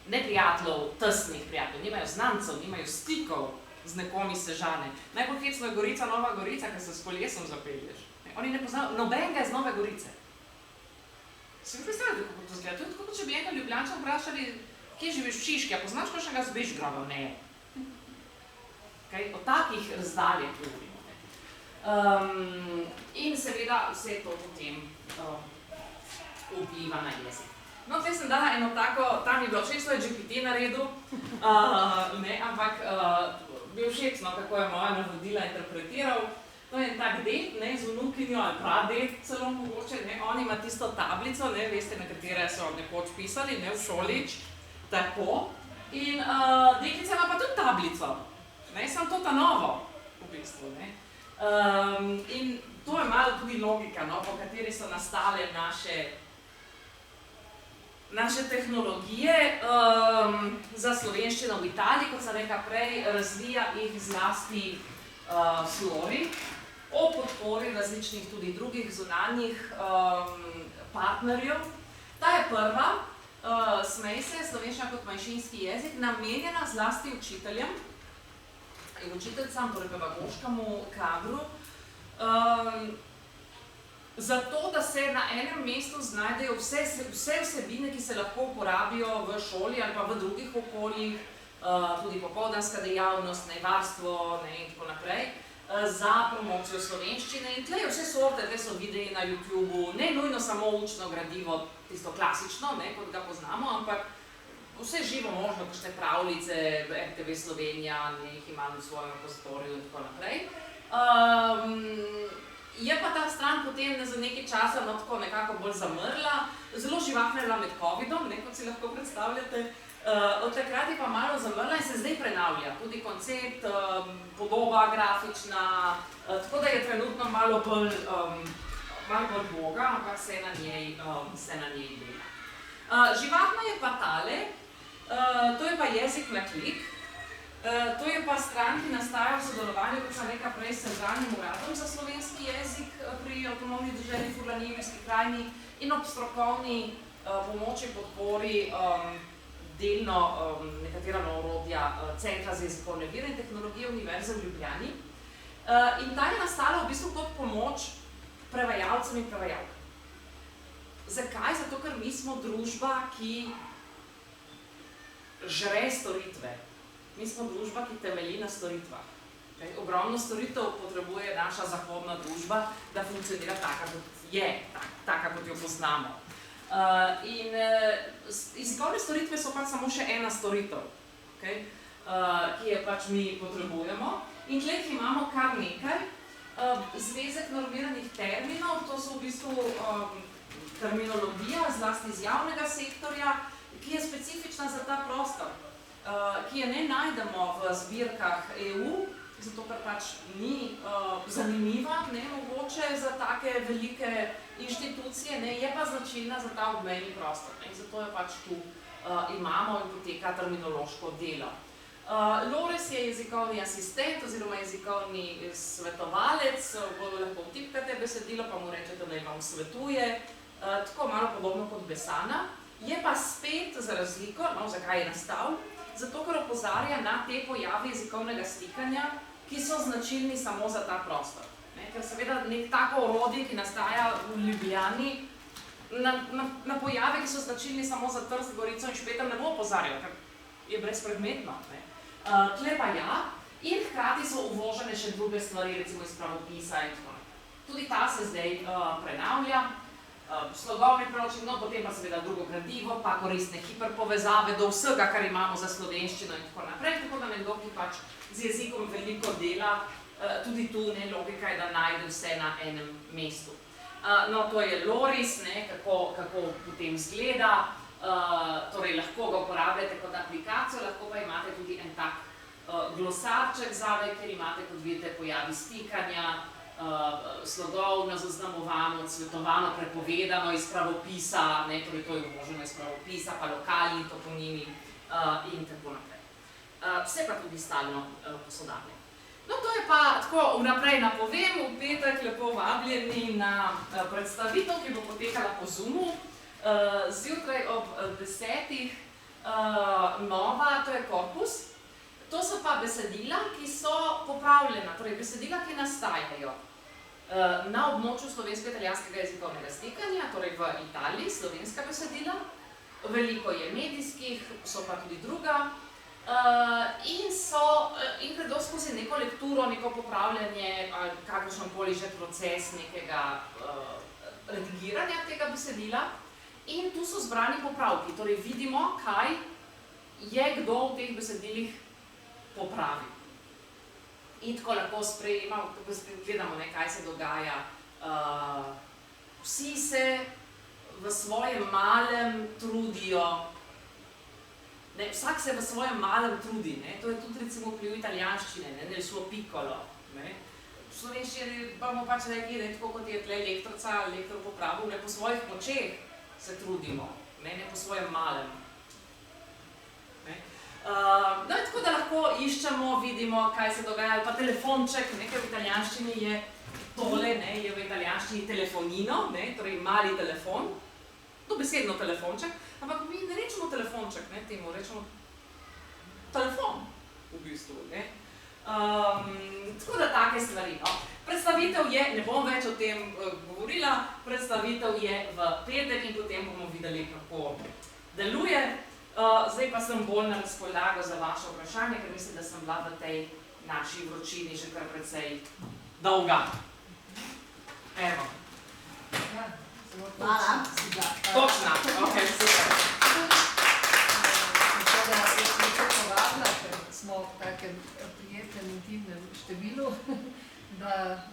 Ne prijateljev, tesnih prijateljev, nimajo znancev, nimajo stikov z nekom iz Sežane. Najbolj hecno je Gorica, Nova Gorica, ker se s kolesom zapelješ. Oni ne poznajo nobenega iz Nove Gorice. Si mi predstavljate, kako to zgleda? To je tako, če bi enega Ljubljanča vprašali, kje živiš v Šiški, a poznaš kakšnega z Bežgrada? Ne. O takih razdaljah govorimo. In seveda vse to potem vpliva na jezik. No, zdaj sem dala eno tako, tam je bilo všeč, to je GPT naredil, ampak bil všeč, kako je moja navodila interpretiral. To je en tak ded, z vnukinjo ali praded celo mogoče, on ima tisto tablico, veste, na katere so nekoč pisali, v šoli, tako. In deklica ima pa tudi tablico. Sem to ta novo, v v bistvu. Ne. In to je malo tudi logika, no, po kateri so nastale naše tehnologije. Za slovenščino v Italiji, kot sem rekla prej, razvija jih zlasti Flori, o podpori različnih tudi drugih zunanjih partnerjev. Ta je prva, smej se, slovenščina kot manjšinski jezik, namenjena zlasti učiteljem in učiteljcem, torej pedagoškemu kadru, zato, da se na enem mestu znajdejo vse vsebine, ki se lahko uporabijo v šoli ali pa v drugih okoljih, tudi popoldanska dejavnost, varstvo in tako naprej, za promocijo slovenščine. In tle je vse sorte, tle so videi na YouTubeu, ne nujno samo učno gradivo, tisto klasično, kot ga poznamo, ampak vse živo možno, kakšne pravljice, RTV Slovenija, jih imam v svojem repozitoriju in tako naprej. Je pa ta stran potem za nekaj časa tako nekako bolj zamrla, zelo živahna je bila med covidom, kot si lahko predstavljate. Od takrat je pa malo zamrla in se zdaj prenavlja. Tudi koncept, podoba grafična, tako da je trenutno malo bolj boga, ampak se na njej dela. Živahna je pa tale, to je pa jezik na klik. To je pa stran, ki nastaja v sodelovanju, kot sem rekla prej, s Centralnim uradom za slovenski jezik pri Avtonomni deželi Furlanijski krajini in ob strokovni pomoči, podpori delno nekatera orodja Centra za jezikovne vire in tehnologije Univerze v Ljubljani. In ta je nastala v bistvu kot pomoč prevajalcem in prevajalkam. Zakaj? Zato, ker mi smo družba, ki žre storitve. Mi smo družba, ki temelji na storitvah. Ogromno storitev potrebuje naša zahodna družba, da funkcionira taka, kot je, taka, kot jo poznamo. In jezikovne storitve so pač samo še ena storitev, ki je pač mi potrebujemo. In tle jih imamo kar nekaj. Zvezek normiranih terminov, to so v bistvu terminologija, zlasti iz javnega sektorja, ki je specifična za ta prostor, ki je ne najdemo v zbirkah EU, zato ker pač ni zanimiva, mogoče za take velike inštitucije, je pa značilna za ta obmejni prostor. Zato jo pač tu imamo in poteka terminološko delo. Lores je jezikovni asistent oziroma jezikovni svetovalec, lahko vtipkate besedilo, pa mu rečete, da vam svetuje, tako malo podobno kot Besana. Je pa spet za razliko, zakaj je nastal, zato ker opozarja na te pojave jezikovnega stikanja, ki so značilni samo za ta prostor. Ker seveda nek tako orodje, ki nastaja v Ljubljani, na pojave, ki so značilni samo za Trst, Gorico in Špeter, ne bo opozarjal, ker je brezpredmetno. Tle pa ja, in hkrati so uvožene še druge stvari, recimo iz pravopisa in tako naprej. Tudi ta se zdaj prenavlja, slogovni preuček, potem pa seveda drugo gradivo, pa koristne hiperpovezave do vsega, kar imamo za slovenščino in tako naprej, tako da nekdo, ki pač z jezikom veliko dela, tudi tu logika je, da najde vse na enem mestu. To je Loris, kako potem zgleda, torej lahko ga uporabljate kot aplikacijo, lahko pa imate tudi en tak glosarček zadaj, kjer imate, kot vidite, pojavi stikanja, slogovno zaznamovano, odsvetovano, prepovedano iz pravopisa, torej to je uvoženo iz pravopisa, pa lokalni toponimi in tako naprej. Vse pa tudi stalno posodabljeno. To je pa tako vnaprej napovem, v petek lepo vabljeni na predstavitev, ki bo potekala po Zoomu, zjutraj ob 10:00, nova, to je korpus. To so pa besedila, ki so popravljena, torej besedila, ki nastajajo na območju slovensko-italijanskega jezikovnega stikanja, torej v Italiji, slovenska besedila, veliko je medijskih, so pa tudi druga, in gredo skozi neko lekturo, neko popravljanje, kakršenkoli že proces nekega redigiranja tega besedila. In tu so zbrani popravki, torej vidimo, kaj je kdo v teh besedilih popravi. In tako lahko sprejemamo, gledamo, kaj se dogaja. Vsi se v svojem malem trudijo, vsak se v svojem malem trudi, to je tudi recimo vpliv italijanščine, nel suo piccolo, Ne? V slovenščini bomo pač rekli, da je tako, kot je tle lektorica ali lektor popravil, ne po svojih močeh se trudimo, ne po svojem malem. No in tako, da lahko iščemo, vidimo, kaj se dogaja, ali pa telefonček, nekaj v italijanščini je tole, ne, je v italijanščini telefonino, ne, torej mali telefon, dobesedno telefonček, ampak mi ne rečemo telefonček, ne, temu rečemo telefon, v bistvu, ne. Tako da take stvari, no. Predstavitev je, ne bom več o tem govorila, predstavitev je v petek in potem bomo videli, kako deluje. Zdaj pa sem bolj na razpolago za vaše vprašanje, ker mislim, da sem bila v tej naši vročini že kar precej dolga. Evo. Hvala. Točna, ok, super. Tako da jaz nekaj povabila, ker smo v takem prijetnem, intimnem številu, da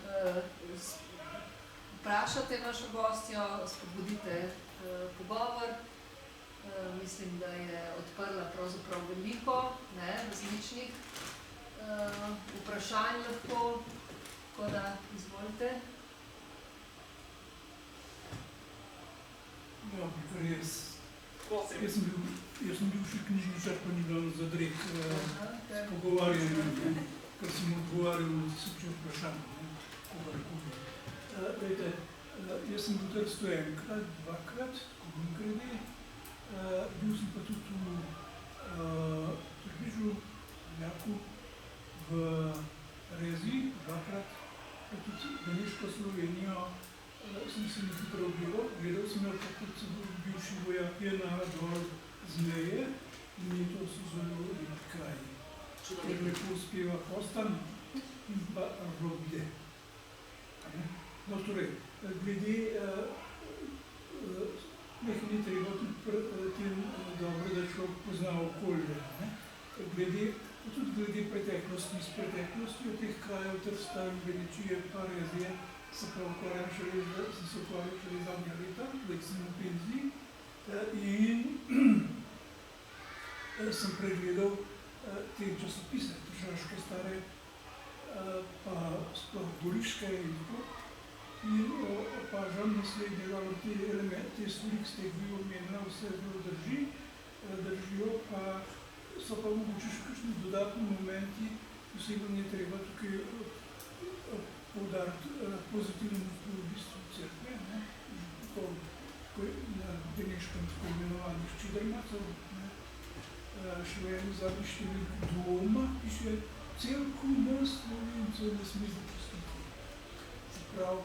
vprašate našo gostjo, spodbudite pogovor. Mislim, da je odprla pravzaprav veliko različnih vprašanj lahko, tako da izvolite. Ja, ker jaz sem bil še knjižničar, pa ni bilo zadrek s pogovarjanjem, ker sem odgovarjal na tisoče vprašanj, kogarkoli. Glejte, jaz sem bil v Trstu enkrat, dvakrat, tako mimogrede. Bil sem pa tudi v Trbižu, v Ljaku, v Rezi, dvakrat, pa tudi Beneško Slovenijo sem se nekaj preogledal. Gledal sem jo, kako se bivši vojak je na dol z meje in to so zelo lepi kraji. Ker lepo uspeva Kostan in pa Robide. No, torej, glede nekaj ni treba tudi tem dobro, da človek pozna okolje. Tudi glede preteklosti, s preteklostjo teh krajev Trsta in Benečije pa Rezije se prav ukvarjam šele zadnja leta, zdaj sem v penziji in sem pregledal te časopise, tržaške stare, pa sploh Goriške in tako. In opažam naslednje, da te stvari, ki ste jih vi omenila, vse zelo držijo, pa so pa mogoče še kakšni dodatni momenti, posebno je treba tukaj poudariti pozitiven vpliv v bistvu cerkve, na Beneškem tako imenovanih Ščidrnacov, šlo je eno zadnjih številk dvoma, piše cerku na Slovencev ne sme zapustiti. Se pravi,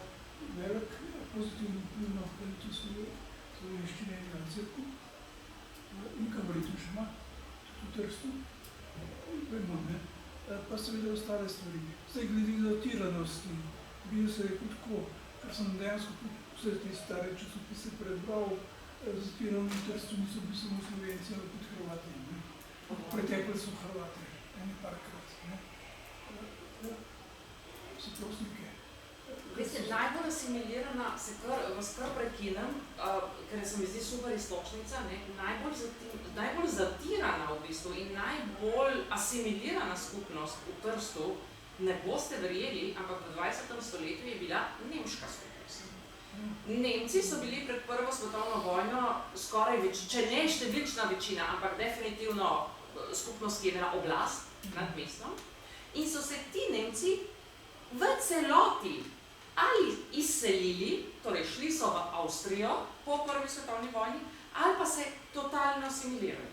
velik pozitivni vpliv na ohranitev slovenščine in na cerku in Kamaritu še ima, tudi v Trstu, vemo, pa seveda ostale stvari. Zdaj, glede zatiranosti, bi jaz rekel tako, ker sem dejansko tudi vse te stare časopise prebral, zatirano v Trstu niso bili samo Slovenci, ali tudi Hrvati. Pretekli so Hrvati, ene parkrat. Se proslike. Veste, najbolj asimilirana, vas kar prekinem, ker se mi zdi super iztočnica, najbolj zatirana v bistvu in najbolj asimilirana skupnost v Trstu, ne boste verjeli, ampak v 20. stoletju je bila nemška skupnost. Nemci so bili pred Prvo svetovno vojno skoraj če ne številčna večina, ampak definitivno skupnost, ki je imela oblast nad mestom, in so se ti Nemci v celoti ali izselili, torej šli so v Avstrijo po Prvi svetovni vojni, ali pa se totalno asimilirali.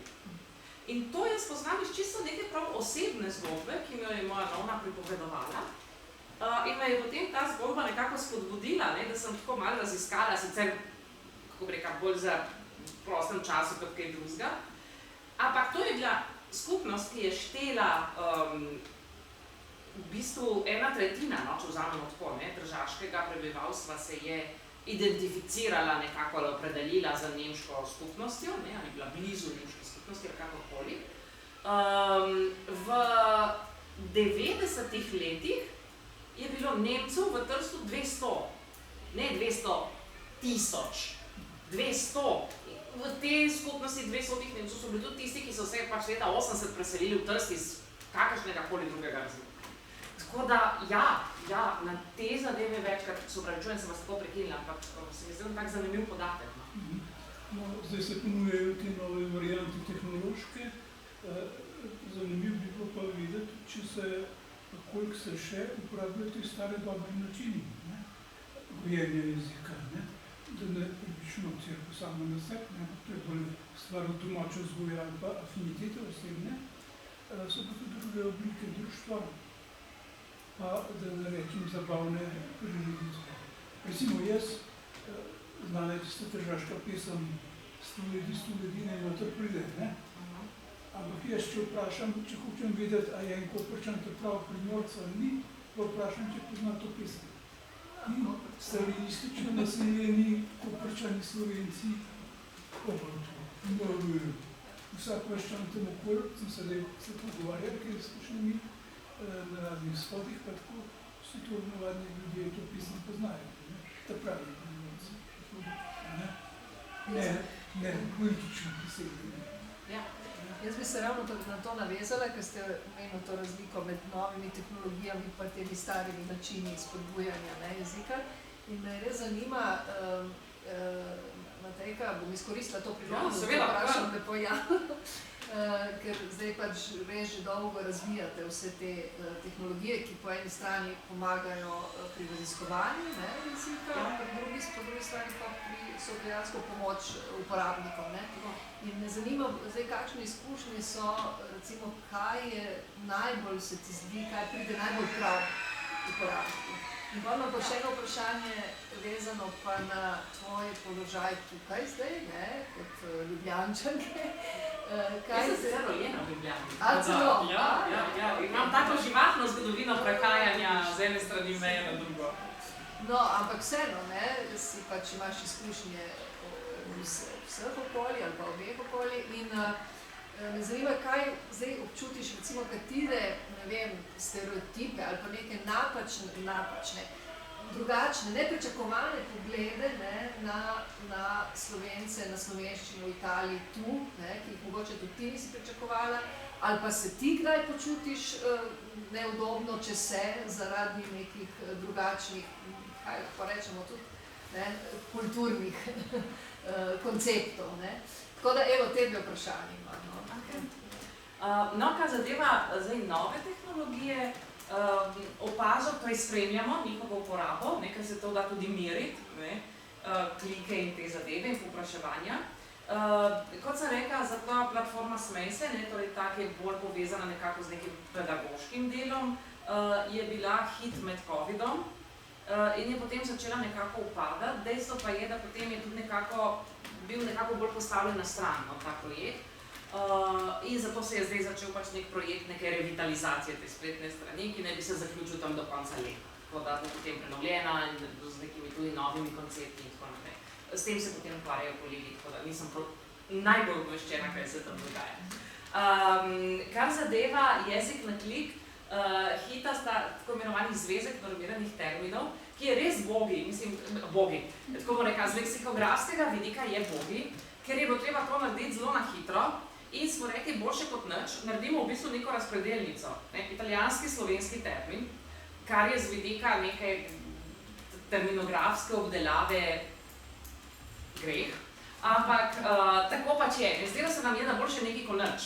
In to je spoznali čisto neke prav osebne zgodbe, ki mi jo je moja nona pripovedovala. In me je potem ta zgodba nekako spodbudila, da sem tako malo raziskala, sicer, kako bi rekla, bolj za prostem času kot kaj drugega. Ampak to je bila skupnost, ki je štela v bistvu 1/3, če vzamemo tako, tržaškega prebivalstva se je identificirala nekako ali opredelila za nemško skupnostjo, ali bila blizu nemške skupnosti, ali kakorkoli. V 90. letih je bilo Nemcev v Trstu 200, ne 200.000, 200. V tej skupnosti 200 Nemcev so bili tudi tisti, ki so se pač leta 80 preselili v Trst iz kakršnega koli drugega razloga. Tako da, na te zadeve večkrat, se opravičujem, se vas tako prekinila, ampak se mi zdaj tak zanimiv podatek. No, zdaj se ponujejo te nove varianti tehnološke. Zanimiv bi bilo pa videti, koliko se še uporabljajo ti stare dobri načini gojenja jezika. Da ne pripišemo cirko samo na sebi, to je bolj stvar domače vzgoje ali pa afinitete osebne, so pa tudi druge oblike društva, pa da ne rečem zabavne prireditve. Recimo jaz, znala je tista tržaška pesem 100 ljudi ne noter pride, ampak jaz, če vprašam, če hočem vedeti, a je en Koprčan te prav Primorca ali ni, pa vprašam, če pozna to pesem. In stalinistično naseljeni Koprčani Slovenci obratujo. Vsak veščan tem okolju, sem se pogovarjal, ker je skušnjami na raznih shodih, pa tako so to navadni ljudje to pesem poznajo. Ta pravi Primorci. Ne, politično posebej. Jaz bi se ravno na to navezala, ker ste omenili to razliko med novimi tehnologijami pa temi starimi načini spodbujanja jezika. In me res zanima, Matejka, bom izkoristila to priložnost, da vprašam lepo ker zdaj pač res že dolgo razvijate vse te tehnologije, ki po eni strani pomagajo pri raziskovanju jezika, po drugi strani pa so dejansko pomoč uporabnikom. In me zanima, zdaj, kakšne izkušnje so, recimo, kaj je najbolj se ti zdi, kaj pride najbolj prav uporabniku. In pa imam pa še eno vprašanje vezano pa na tvoj položaj tukaj zdaj, kot Ljubljančanke. Jaz sem se rojena v Ljubljani. A, celo? Ja, imam tako živahno zgodovino prehajanja z ene strani meje na drugo. No, ampak vseeno, si pač imaš izkušnje vseh okolij ali pa obeh okolij in me zanima, kaj zdaj občutiš, recimo, katere, stereotipe ali pa neke napačne, drugačne, nepričakovane poglede na Slovence, na slovenščino v Italiji tu, ki jih mogoče tudi ti nisi pričakovala, ali pa se ti kdaj počutiš neudobno, če se zaradi nekih drugačnih, kaj lahko rečemo tudi, kulturnih konceptov. Tako da, evo, te dve vprašanje imam. No, kar zadeva zdaj nove tehnologije, opažam, torej spremljamo njihovo uporabo, ker se to da tudi meriti, klike in te zadeve in povpraševanja. Kot sem rekla, za ta platforma Smej se, torej ta, ki je bolj povezana nekako z nekim pedagoškim delom, je bila hit med Covidom in je potem začela nekako upadati. Dejstvo pa je, da potem je tudi bil nekako bolj postavljen na stran ta projekt. In zato se je zdaj začel pač nek projekt neke revitalizacije te spletne strani, ki ne bi se zaključil tam do konca leta. Tako da bo potem prenovljena in z nekimi tudi novimi koncepti in tako naprej. S tem se potem ukvarjajo kolegi, tako da nisem najbolj obveščena, kaj se tam dogaja. Kar zadeva jezik na klik, hita sta tako imenovanih zvezek normiranih terminov, ki je res bogi, tako bom rekla, z leksikografskega vidika je bogi, ker je bilo treba to narediti zelo na hitro in smo rekli, boljše kot nič, naredimo v bistvu neko razpredelnico, italijanski, slovenski termin, kar je z vidika neke terminografske obdelave greh, ampak tako pač je. Zdelo se nam je, da boljše nekaj kot nič,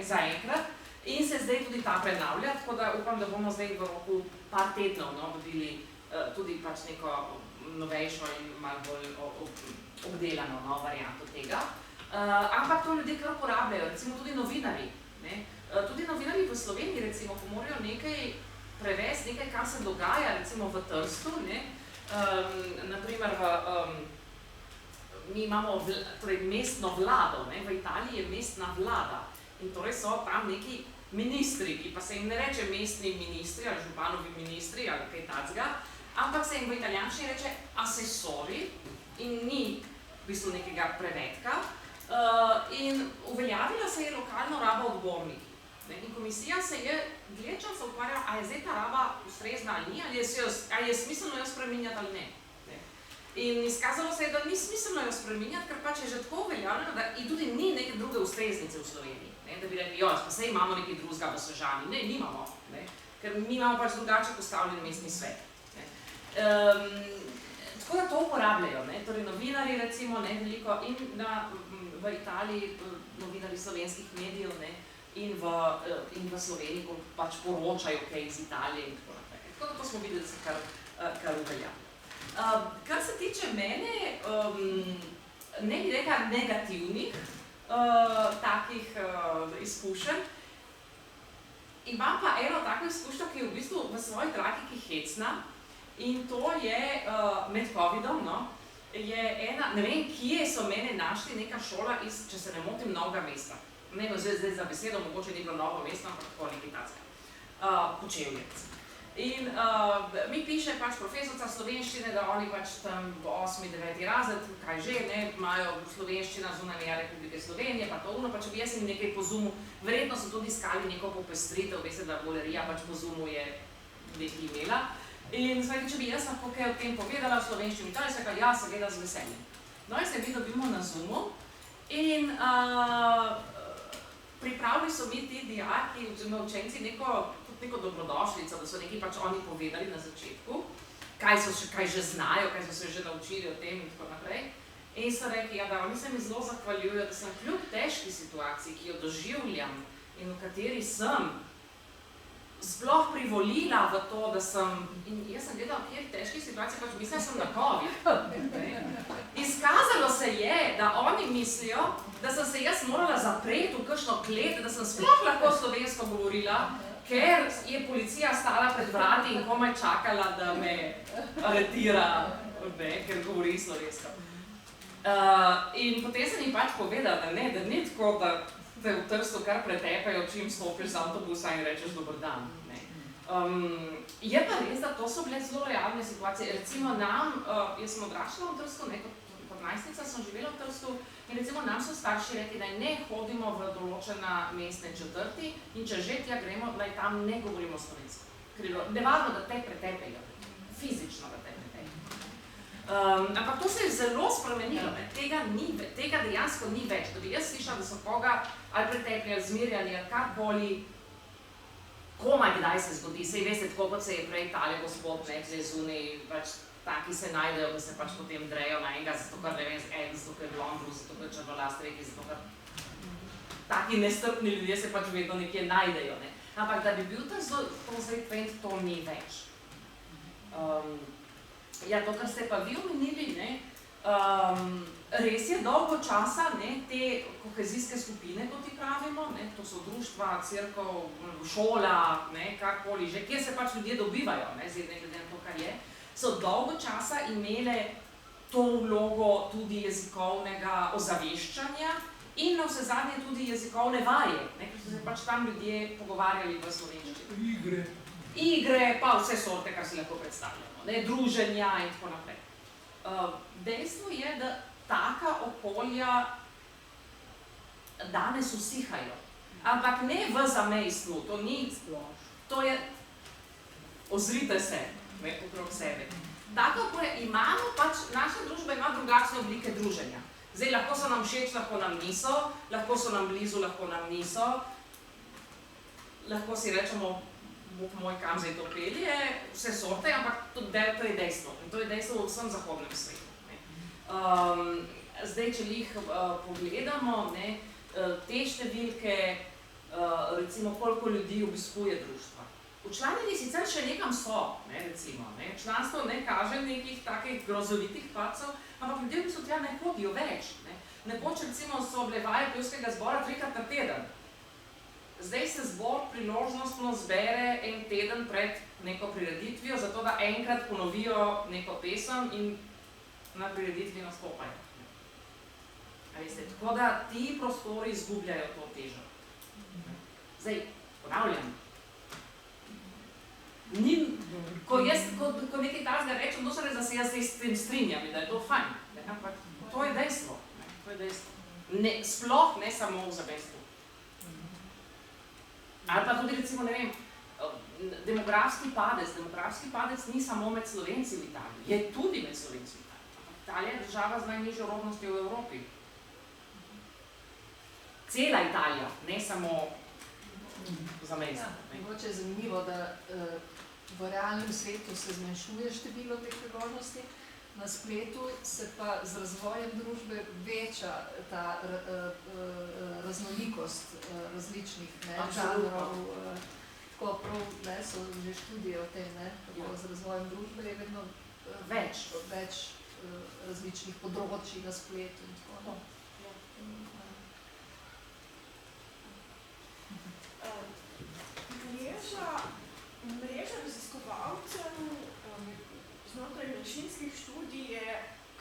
zaenkrat, in se zdaj tudi ta prenavlja, tako da upam, da bomo zdaj v roku par tednov dobili tudi pač neko novejšo in malo bolj obdelano varianto tega. Ampak to ljudje kar uporabljajo, recimo tudi novinarji. Tudi novinarji v Sloveniji, recimo, ko morajo nekaj prevesti, nekaj, kar se dogaja, recimo v Trstu, naprimer mi imamo mestno vlado, v Italiji je mestna vlada in torej so tam neki ministri, ki pa se jim ne reče mestni ministri ali županovi ministri ali kaj takega, ampak se jim v italijanščini reče asesori in ni v bistvu nekega prevedka. In uveljavila se je lokalna raba odborniki. In komisija se je dlje časa ukvarjala, a je zdaj ta raba ustrezna ali ni, ali je smiselno jo spreminjati ali ne. In izkazalo se je, da ni smiselno jo spreminjati, ker pač je že tako uveljavljeno, da tudi ni neke druge ustreznice v Sloveniji. Da bi rekli, pa saj imamo nekaj drugega v Sežani. Ne, nimamo. ker mi imamo pač drugače postavljen mestni svet. Tako da to uporabljajo, ne? Torej novinari recimo, ne, veliko in v Italiji novinari slovenskih medijev, ne, in v Sloveniji pač poročajo kaj iz Italije in tako naprej. Tako da to smo videli, da se kar uveljavlja. Kar se tiče mene, ne bi rekla negativnih takih izkušenj, imam pa eno tako izkušnjo, ki je v bistvu v svoji tragiki hecna, in to je med Covidom, no, je ena, ne vem, kje so mene našli neka šola iz, če se ne motim, Novega mesta. Ne vem, zdaj za besedo, mogoče ni bilo Novo mesto, ampak tako nekaj tacka. Kočevje. In mi piše pač profesorca slovenščine, da oni pač tam 8. 9. razred, kaj že, ne, imajo slovenščina zunaj meja Republike Slovenije, pa to ono, pa če bi jaz jim nekaj po Zoomu, verjetno so tudi iskali neko popestritev, veste, da Bolerija pač po Zoomu je nekaj imela. In svaki, če bi jaz lahko kaj o tem povedala v slovenščini, to je vsega, ja, seveda z veseljem. No in se mi dobimo na Zoomu in pripravili so mi ti dijaki, oziroma učenci, neko dobrodošlico, da so nekaj pač oni povedali na začetku, kaj že znajo, kaj so se že naučili o tem in tako naprej. In so rekli, ja, da oni se mi zelo zahvaljujejo, da sem kljub težki situaciji, ki jo doživljam in v kateri sem, sploh privolila v to, da sem, in jaz sem gledala, kjer težki situaciji, pač mislim, da sem na COVID. Izkazalo se je, da oni mislijo, da sem se jaz morala zapreti v kakšno klet, da sem sploh lahko slovensko govorila, ker je policija stala pred vrati in komaj čakala, da me aretira, ker govori slovensko. In potem sem jim pač povedala, da ni tako, da te v Trstu kar pretepajo, čim stopiš z avtobusa in rečeš dober dan. Je pa res, da to so bile zelo realne situacije. Recimo nam, jaz sem odraščala v Trstu, kot najstnica sem živela v Trstu in recimo nam so starši rekli, da ne hodimo v določena mestne četrti in če že tja gremo, da tam ne govorimo slovensko. Ker je nevarno, da te pretepejo, fizično da te pretepejo. Ampak to se je zelo spremenilo, tega dejansko ni več. Da bi jaz slišala, da so koga ali pretepljali, zmerjali ali karkoli, komaj kdaj se zgodi. Sej veste, tako kot se je prej tale gospod, nekaj zunaj, pač taki se najdejo, da se pač potem drejo na enega, zato ker ne vem, zato ker je blond, zato ker črnolast reki, zato ker taki nestrpni ljudje se pač vedno nekje najdejo. Ne? Ampak da bi bil to zdaj trend, to ni več. Ja, to, kar ste pa vi omenili, ne, res je dolgo časa, ne, te kohezijske skupine, kot ti pravimo, ne, to so društva, cerkev, šola, ne, karkoli že, kjer se pač ljudje dobivajo, ne, zdaj ne glede na to, kar je, so dolgo časa imele to vlogo tudi jezikovnega ozaveščanja in na vse zadnje tudi jezikovne vaje, ne, ker so se pač tam ljudje pogovarjali v slovenščini. Igre, pa vse sorte, kar si lahko predstavljamo. Ne, druženja in tako naprej. Dejstvo je, da taka okolja danes usihajo. Ampak ne v zamejstvu, to ni sploh. To je, ozrite se, okrog sebe. Taka okolja imamo, pač naša družba ima drugačne oblike druženja. Zdaj, lahko so nam všeč, lahko nam niso, lahko so nam blizu, lahko nam niso. Lahko si rečemo, Bog moj, kam zdaj to pelje, vse sorte, ampak to je dejstvo. In to je dejstvo v vsem zahodnem svetu. Zdaj, če jih pogledamo, ne, te številke, recimo, koliko ljudi obiskuje društva. Včlanjeni sicer še nekam so, ne, recimo. Ne, članstvo ne kaže nekih takih grozovitih pacov, ampak ljudje v bistvu tja ne hodijo več. Ne. Nekoč, recimo, so bile vaje pevskega zbora 3-krat na teden. Zdaj se zbor priložnostno zbere en teden pred neko prireditvijo, zato da enkrat ponovijo neko pesem in na prireditvi nastopajo. Tako da ti prostori izgubljajo to težo. Zdaj, ponavljam. Ko nekaj takega rečem, to se res, da se jaz s tem strinjam in da je to fajn. Ampak to je dejstvo. Sploh ne samo v zamestju. Ali pa tudi, recimo, ne vem, demografski padec ni samo med Slovenci v Italiji, je tudi med Slovenci v Italiji. Italija je država z najnižjo rodnostjo v Evropi. Cela Italija, ne samo zamestiti. Mogoče je zanimivo, da v realnem svetu se zmanjšuje število teh priložnosti, na spletu se pa z razvojem družbe veča ta raznolikost različnih žanrov. Tako prav so že študije o tem, kako z razvojem družbe je vedno več različnih področij na spletu in tako naprej. Mreža raziskovalcev znotraj manjšinskih študij je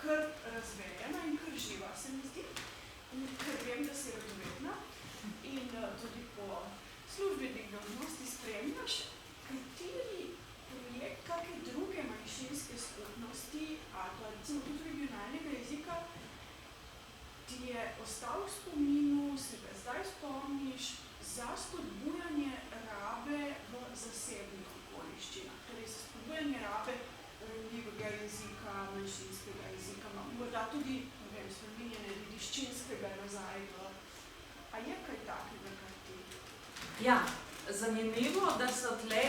kar razvejena in kar živa, se mi zdi, ker vem, da si radovedna in tudi po službenih dolžnosti spremljaš, kateri projekt, kakšne druge manjšinske skupnosti ali pa recimo tudi regionalnega jezika ti je ostal v spominu, se ga zdaj spomniš, za spodbujanje rabe v zasebnih okoliščinah, torej za spodbujanje rabe ranljivega jezika, manjšinskega jezika, morda tudi, ne vem, spreminjanje dediščinskega nazaj v... A je kaj takega, kar ti? Ja, zanimivo, da so tle,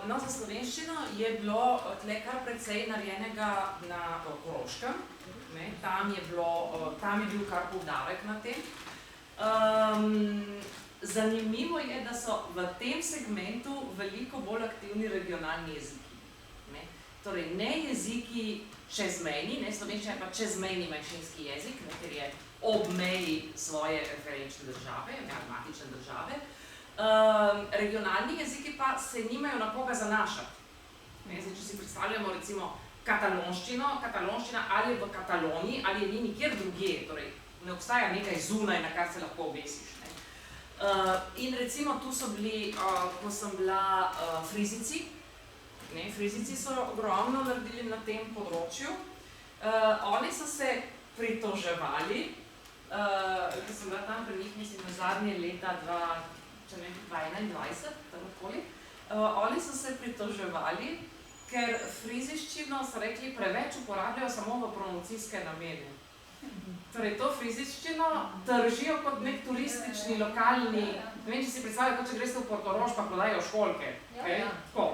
no za slovenščino je bilo tle kar precej narejenega na Koroškem, tam je bil kar poudarek na tem. Zanimivo je, da so v tem segmentu veliko bolj aktivni regionalni jeziki. Torej, ne jeziki čezmejni, slovenščina je pa čezmejni manjšinski jezik, ker je ob meji svoje referenčne države, matične države. Regionalni jeziki pa se nimajo na koga zanašati. Če si predstavljamo recimo katalonščina ali je v Kataloniji, ali je ni nikjer drugje, torej ne obstaja nekaj zunaj, na kar se lahko obesiš. In recimo tu so bili, ko sem bila Frizici, Frizici so ogromno naredili na tem področju. Oni so se pritoževali, ko sem bila tam pri njih, mislim, na zadnje leta 2021, takokoli. Oni so se pritoževali, ker friziščino, so rekli, preveč uporabljajo samo v promocijske namene. Torej, to friziščino držijo kot nek turistični, lokalni, ne vem, če si predstavljajo, kot če greste v Portorož, pa prodajo školjke. Tako,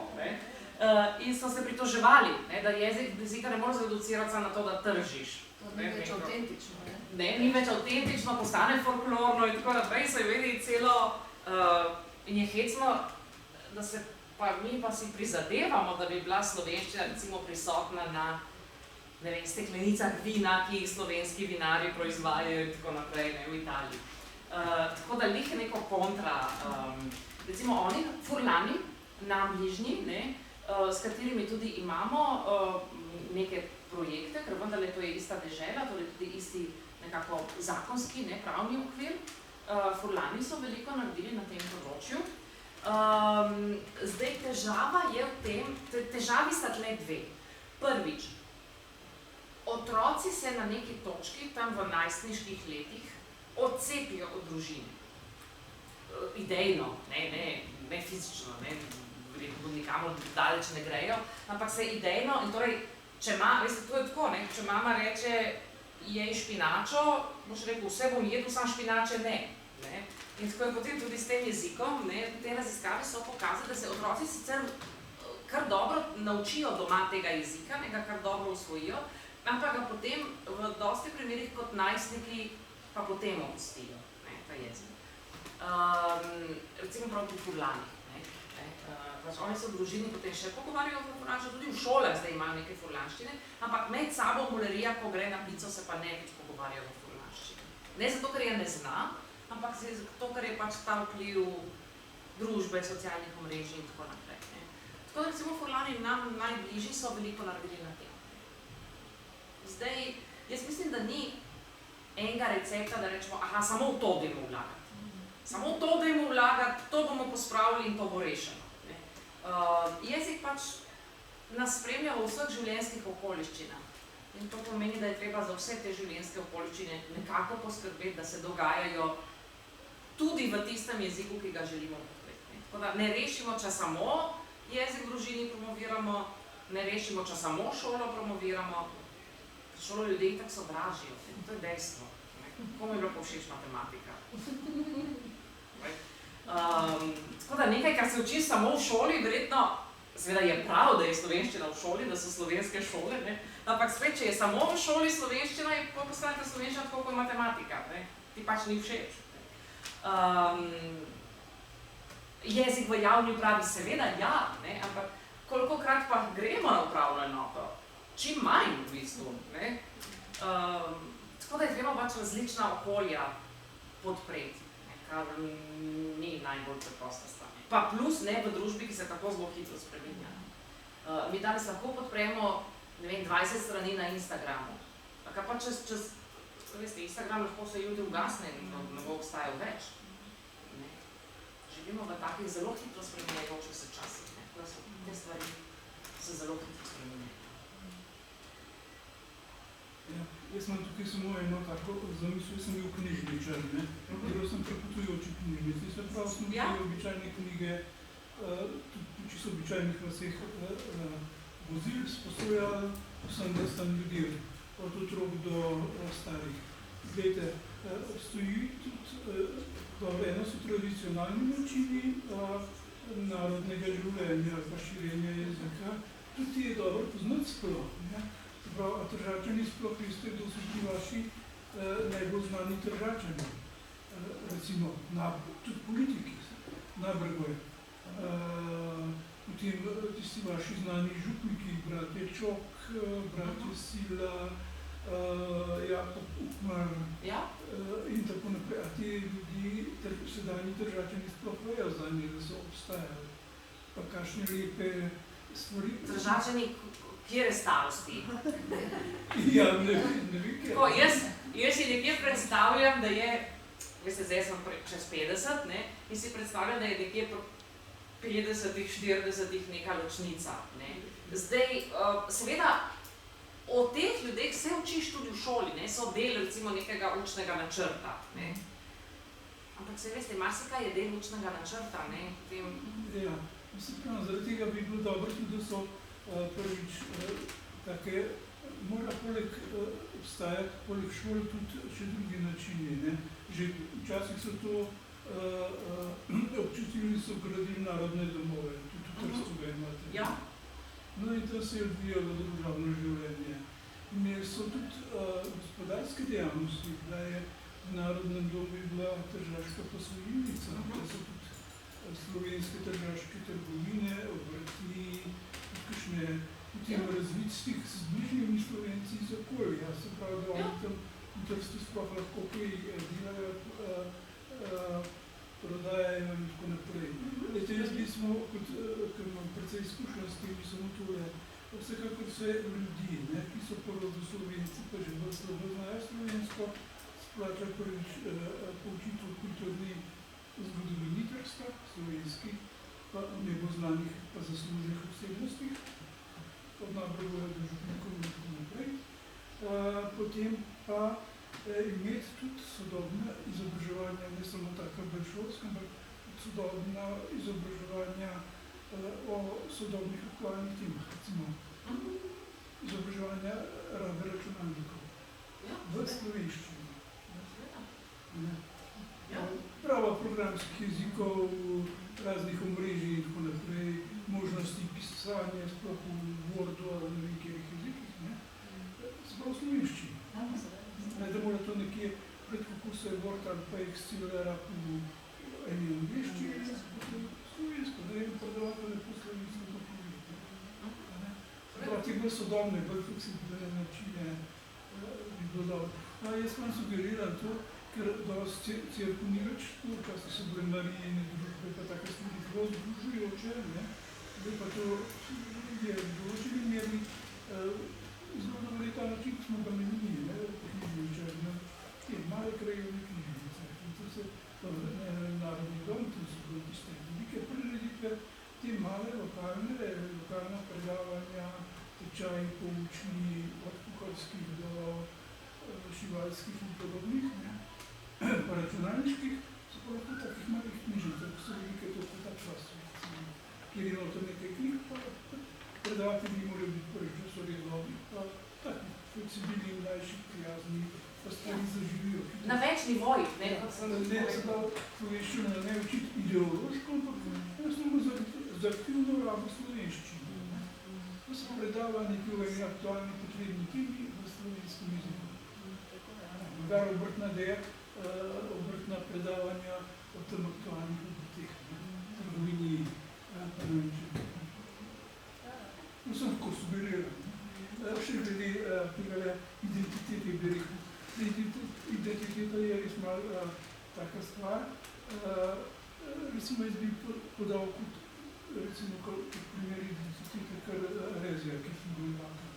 in so se pritoževali, da jezika ne moreš zreducirati samo na to, da tržiš. To ni več avtentično, ne? Ne, ni več avtentično, postane folklorno in tako naprej, so imeli celo, in je hecno, da se pa mi pa si prizadevamo, da bi bila slovenščina recimo prisotna na, ne vem, steklenicah vina, ki jih slovenski vinarji proizvajajo in tako naprej, v Italiji. Tako da lih je neko kontra, recimo oni, Furlani, nam bližnji, s katerimi tudi imamo neke projekte, ker vendarle to je ista dežela, torej tudi isti nekako zakonski, pravni okvir. Furlani so veliko naredili na tem področju. Zdaj, težava je v tem, težavi sta tle dve. Prvič, otroci se na neki točki, tam v najstniških letih, odcepijo od družine. Idejno, ne fizično, verjetno nikamor daleč ne grejo, ampak se idejno, in torej, če veste, to je tako, če mama reče, jej špinačo, boš rekel, vse bom jedel, sam špinače ne. In tako je potem tudi s tem jezikom, te raziskave so pokazali, da se otroci sicer kar dobro naučijo doma tega jezika, ga kar dobro usvojijo, ampak ga potem v dosti primerih kot najstniki pa potem opustijo, ta jezik. Recimo prav pri Furlanih. Oni se v družini potem še pogovarjajo v furlanščini, tudi v šolah zdaj imajo neke furlanščine, ampak med sabo mulerija, ko gre na pico, se pa ne več pogovarjajo v furlanščini. Ne zato, ker je ne zna, ampak zato, ker je pač ta vpliv družbe, socialnih omrežij in tako naprej. Tako da recimo Furlani nam najbližji so veliko naredili na tem. Zdaj, jaz mislim, da ni enega recepta, da rečemo, aha, samo v to dajmo vlagati. Samo v to dajmo vlagati, to bomo pospravili in to bo rešeno. Jezik pač nas spremlja v vseh življenjskih okoliščinah. In to pomeni, da je treba za vse te življenjske okoliščine nekako poskrbeti, da se dogajajo tudi v tistem jeziku, ki ga želimo podpreti. Tako da ne rešimo, če samo jezik v družini promoviramo, ne rešimo, če samo šolo promoviramo. Šolo ljudje itak sovražijo, to je dejstvo. Komu je bilo pa všeč matematika? kar se uči samo v šoli, verjetno, seveda je prav, da je slovenščina v šoli, da so slovenske šole, ne? Ampak spet, če je samo v šoli slovenščina, je postanete slovenščina tako kot matematika, ne? Ti pač ni všeč. Jezik v javni upravi, seveda ja, ne? Ampak kolikokrat pa gremo na upravno enoto? Čim manj v bistvu, ne? Tako da je treba pač različna okolja podpreti, ne? Kar ni najbolj preprosta stvar. Pa plus ne v družbi, ki se tako zelo hitro spreminja. Mi danes lahko podpremo, ne vem, 20 strani na Instagramu. Kaj pa veste, Instagram lahko se jutri ugasne in ne bo obstajal več. Ne? Živimo v takih zelo hitro spreminjajočih se časih, ne? Tako da so te stvari se zelo hitro spreminjajo. Ja, jaz imam tukaj samo eno tako zamisel, jaz sem bil knjižničar, ne? Delal sem prepotujoči knjižnici, se pravi, smo te običajne knjige, tudi čisto običajnih na vseh vozil, sposojali vsem vrstam ljudem, od otrok do starih. Glejte, stoji tudi, eno so tradicionalni načini narodnega življenja, pa širjenja jezika, tudi je dobro poznati sploh, ne? Se pravi, a Tržačani sploh veste, kdo so ti vaši najbolj znani Tržačani, recimo, tudi politiki, Nabergoj, potem tisti vaši znani župniki, bratje Čok, bratje Sila, Jakob Ukmar in tako naprej. A ti ljudi, sedanji Tržačani sploh vejo za nje, da so obstajali, pa kakšne lepe stvari. Tržačani, kjere starosti? Ja, ne vem, kjer. Jaz si nekje predstavljam, da je, veste, zdaj sem čez 50, ne, in si predstavljam, da je nekje po 50-ih, 40-ih neka ločnica, ne. Zdaj, seveda, o teh ljudeh se učiš tudi v šoli, ne, so del, recimo, nekega učnega načrta, ne. Ampak se veste, marsikaj je del učnega načrta, ne, potem... Ja, zaradi tega bi bilo dobro tudi, da so prvič take, mora poleg obstajati, poleg šol tudi še drugi načini, ne. Že včasih so to občutili, so gradili narodne domove, tudi v Trstu ga imate. Ja. No in tam se je odvijalo državno življenje. Imeli so tudi gospodarske dejavnosti, da je v narodnem domu bila tržaška posojilnica, da so tudi slovenske tržaške trgovine, obrti, kakšne potem razvid stik z bližnjimi Slovenci iz okolja, se pravi, da oni tam v Trstu sploh lahko kaj delajo, prodajajo in tako naprej. Lejte, jaz smo, ker imam precej izkušnja s tem, samo tole, vsekakor vse ljudi, ne, ki so po rodu Slovenci, pa že bolj znajo slovensko, splača prvič poučitev kulturni zgodovini Trsta, slovenskih, pa nebo znanih, pa zasluženih osebnostih, od Nabergoja do župnikov in tako naprej. Potem pa imeti tudi sodobna izobraževanja, ne samo taka belšolska, ampak tudi sodobna izobraževanja o sodobnih aktualnih temah, recimo izobraževanja rabe računalnikov v slovenščini. Prava programskih jezikov, raznih omrežij in tako naprej, možnosti pisanja, sploh v Wordu ali ne vem kjerih jezikih, ne? Sprav slovenščini. Da mora to nekje, pred kako se je Word ali pa Excel rabil v eni angliščini, slovensko, da je predavatelj lepo slovensko to povedati. Prav te bolj sodobne, bolj fleksibilne načine bi bilo dobro. Jaz vam sugeriram to, ker dosti cerkev ni več to, včasih so bile Marijine družbe, pa take stvari zelo združujoče, ne? Zdaj pa to je v določeni meri zelo dobro ta način, ki smo ga menili, ne, knjižničar, te male krajevne knjižnice. In to se, Narodni dom, to so bile tiste velike prireditve, te male lokalna predavanja, tečaji poučni, od kuharskih do šivalskih in podobnih, ne, pa računalniških, so pa lahko takih malih knjižnicah, ki so velike to ta čas, kjer je noto nekaj knjig, pa predavatelji morajo biti prvi profesori dobri, pa taki fleksibilni, mlajši, prijazni, pa stvari zaživijo. Na več nivojih, ne? Ne, se pravi, slovenščino ne učiti ideološko, ampak enostavno za aktivno rabo slovenščine. To so predavanja, ki v eni aktualni potrebni temi v slovenskem jeziku. Morda obrtna predavanja o tem aktualnih obrteh, trgovini, pa ne vem če. Sem tako sugeriral. Še glede tega identitete, bi rekel. Identiteta je res malo taka stvar. Recimo, jaz bi podal kot primer identitete kar Rezija, ki sem bil vlakal.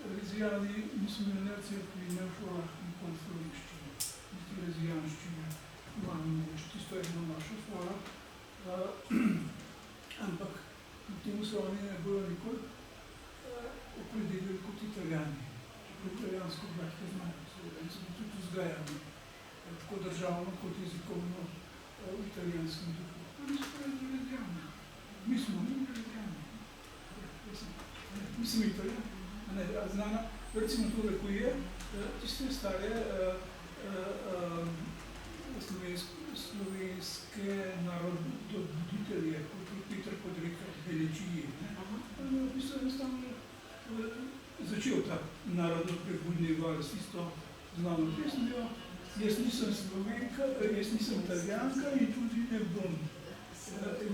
Rezijani niso imeli ne v cerkvi, ne v šolah, nikoli slovenščine, niti rezijanščine, malo mogoče, tisto je bilo naša šola. Ampak temu se oni ne bojo nikoli opredelili kot Italijani. Čeprav italijansko vlak je znajo, in so tudi vzgajani, tako državno kot jezikovno v italijanskem duhu. Pa niso pravi rezijani. Mi smo rezijani. Mi smo italijani. Znana, recimo tole, ko je, tiste stare slovenske narodobuditelje, kot je Peter Podrekar, Belečiji, v bistvu enostavno začel ta narodno-prebudni val s tisto znano pesmijo. Jaz nisem Slovenka, jaz nisem Italijanka in tudi ne bom.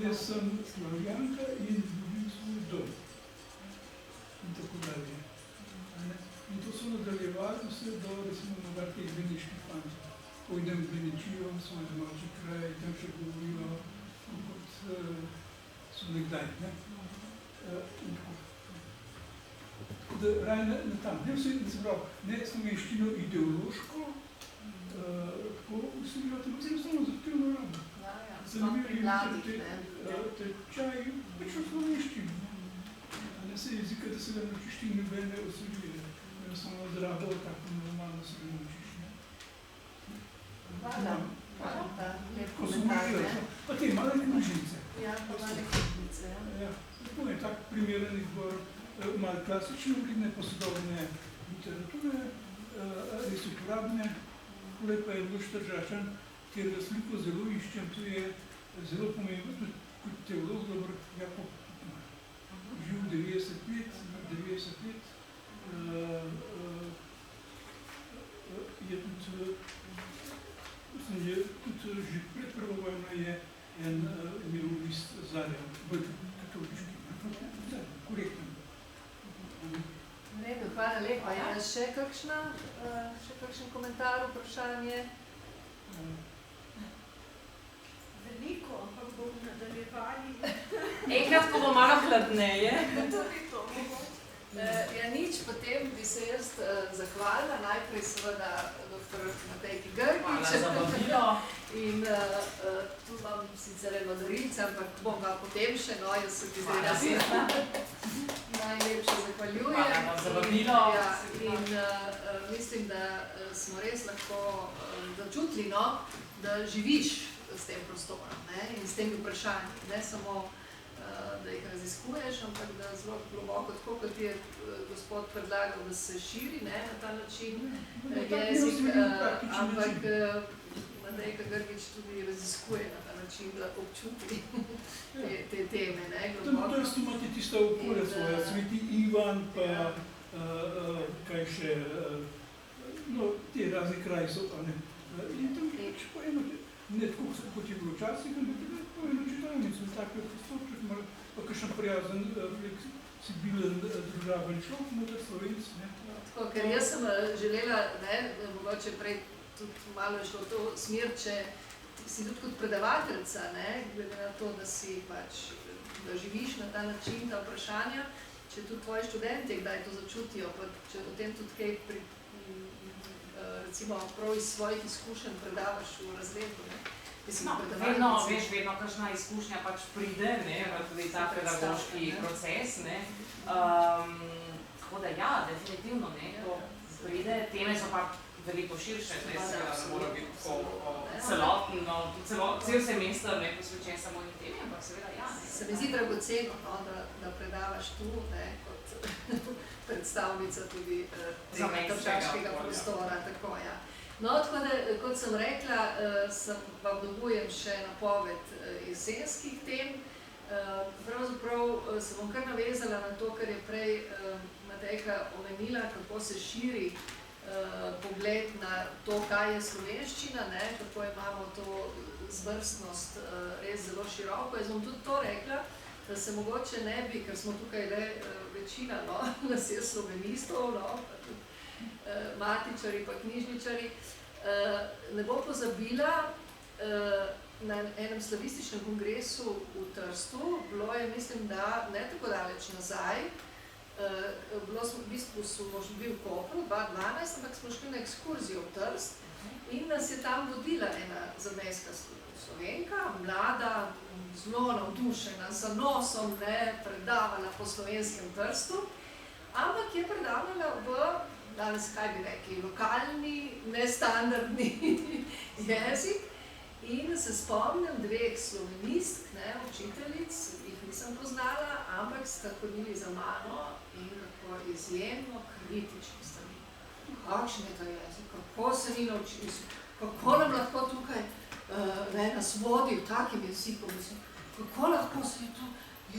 Jaz sem Slovenka in ljubim svoj dom. In tako dalje. In to so nadaljevali vse do, recimo, morda teh beneških fantov. Pojdem v Benečijo, svoj domači kraj, tam še govorijo, kot so nekdaj. In tako. Tako da raje na tam. Ne vse, se pravi, ne slovenščino ideološko, tako usilijo, tako enostavno zahtevno rabo. Zanimivo je tečaj, več v slovenščini. Ne se jezika, da se ga naučiš, ti nobene osiluje. Enostavno zdravo, tako normalno se ga naučiš. Hvala. Lep komentar. Pa te male knjižnice. Ja, pa male knjižnice. Tako je tak primeren izbor malo klasične vredne, posodobne literature, res uporabne. Tole pa je Luš Tržačan, kjer ga sliko zelo iščem, to je zelo pomembno, tudi kot teolog, dobro, Jakob živ 90 let, je tudi, mislim, že pred prvo vojno je en imel list Zarja, bolj katoliški, korekten. Hvala lepa. Je še kakšen komentar, vprašanje? Veliko, ampak bomo nadaljevali. Enkrat, ko bo malo hladneje. Ja, nič, potem bi se jaz zahvalila, najprej seveda dr. Matejki Grgič. Hvala za vabilo. In tu imam sicer eno darilce, ampak bom pa potem še, no, jaz se ti zdaj najlepše zahvaljujem. Hvala za vabilo. In mislim, da smo res lahko začutili, no, da živiš s tem prostorom, in s temi vprašanji, ne samo da jih raziskuješ, ampak da zelo globoko, tako kot je gospod predlagal, da se širi na ta način jezik, ampak Matejka Grgič tudi raziskuje na ta način, da občuti te teme. Tam imate tista okolja svoja, Sveti Ivan, pa kaj še, no, te razni kraji so, pa ne. In tam pač po eno, ne tako kot je bilo včasih, ampak po eno čitalnico, tako postopček, pa kakšen prijazen, fleksibilen družaven človek, noter Slovenc, ne. Tako, ker jaz sem želela, mogoče prej tudi malo je šlo v to smer, če si tudi kot predavateljica, glede na to, da si pač, da živiš na ta način, ta vprašanja, če tudi tvoji študenti kdaj to začutijo, pa če o tem tudi kaj recimo prav iz svojih izkušenj predavaš v razredu, Vedno kakšna izkušnja pač pride, tudi ta pedagoški proces, tako da ja, definitivno, to pride, teme so pa veliko širše, ne mora biti celotno, cel semester posvečen samo in temi, ampak seveda ja. Se mi zdi dragoceno, da predavaš tu, kot predstavnica tudi tega tržaškega prostora, tako ja. No, tako da, kot sem rekla, vam dobujem še napoved jesenskih tem. Pravzaprav se bom kar navezala na to, kar je prej Matejka omenila, kako se širi pogled na to, kaj je slovenščina, ne, kako imamo to zvrstnost res zelo široko. Jaz bom tudi to rekla, da se mogoče ne bi, ker smo tukaj le večina, no, nas je slovenistov, no, matičari pa knjižničari, ne bom pozabila, na enem slavističnem kongresu v Trstu, bilo je, mislim, da ne tako daleč nazaj, bilo smo, v bistvu smo bili v Kopru, 2012, ampak smo šli na ekskurzijo v Trst in nas je tam vodila ena zamejska Slovenka, mlada, zelo navdušena, z nosom, ne, predavala po slovenskem Trstu, ampak je predavala v, danes kaj bi rekli, lokalni, nestandardni jezik. In se spomnim dveh slovenistk, ne, učiteljic, jih nisem poznala, ampak sta hodili za mano in kako izjemno kritični sta bili. Kakšen je to jezik, kako se ni naučili, kako nam lahko tukaj nas vodi v takem jeziku, mislim, kako lahko se je to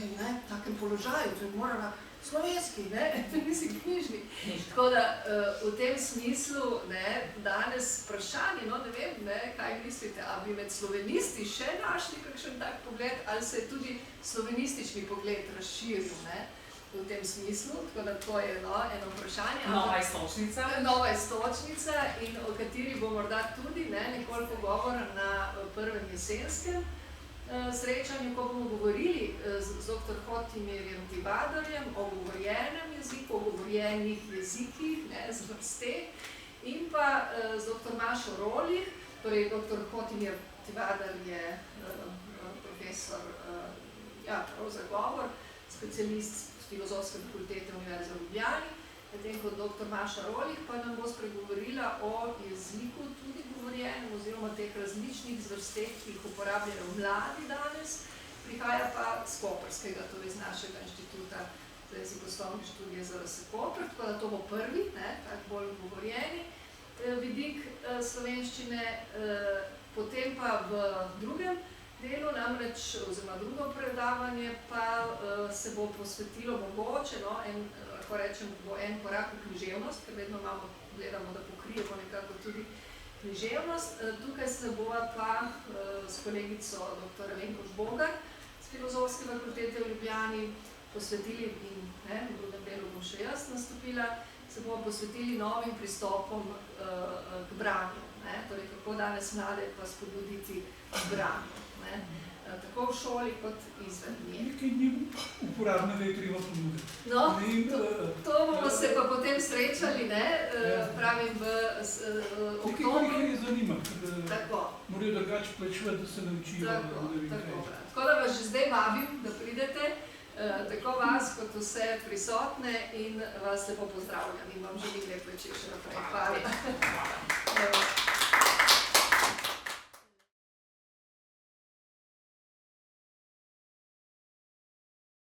je, ne, v takem položaju, to je morala slovenski, ne, mislim knjižni. Tako da v tem smislu, ne, danes vprašanje, no ne vem, ne, kaj mislite, ali bi med slovenisti še našli kakšen tak pogled, ali se je tudi slovenistični pogled razširil, ne, v tem smislu, tako da to je, no, eno vprašanje. Nova iztočnica. Nova iztočnica in o kateri bo morda tudi, ne, nekoliko govora na prvem jesenskem srečanju, ko bomo govorili z dr. Hotimirjem Tivadarjem o govorjenem jeziku, o govorjenih jezikih, ne, z vrste, in pa z dr. Mašo Rolih, torej dr. Hotimir Tivadar je profesor prav za govor, specialist z Filozofske fakultete Univerze v Ljubljani, medtem ko dr. Maša Rolih pa nam bo spregovorila o jeziku tudi govorjenem oziroma teh različnih zvrsteh, ki jih uporabljajo mladi danes, prihaja pa z Koprskega, torej z našega inštituta za jezikoslovne študije ZRS Koper, tako da to bo prvi, ne, tak bolj govorjeni vidik slovenščine, potem pa v drugem delu, namreč, oziroma drugo predavanje pa se bo posvetilo mogoče, no, lahko rečem, bo en korak v književnost, ker vedno gledamo, da pokrijemo nekako tudi književnost. Tukaj se bova pa s kolegico dr. Alenko Žbogar z Filozofske fakultete v Ljubljani posvetili, in ne, v drugem delu bom še jaz nastopila, se bomo posvetili novim pristopom k branju, ne, torej kako danes mlade pa spodbuditi k branju, ne, tako v šoli kot izven nje. Nekaj ni uporabnega je treba ponuditi. No, to bomo se pa potem srečali, ne, pravim v oktobru. Nekaj je zanima, ker morajo drugače plačevati, da se naučijo. Tako da vas že zdaj vabim, da pridete, tako vas kot vse prisotne, in vas lepo pozdravljam in vam želim lep večer še naprej. Hvala.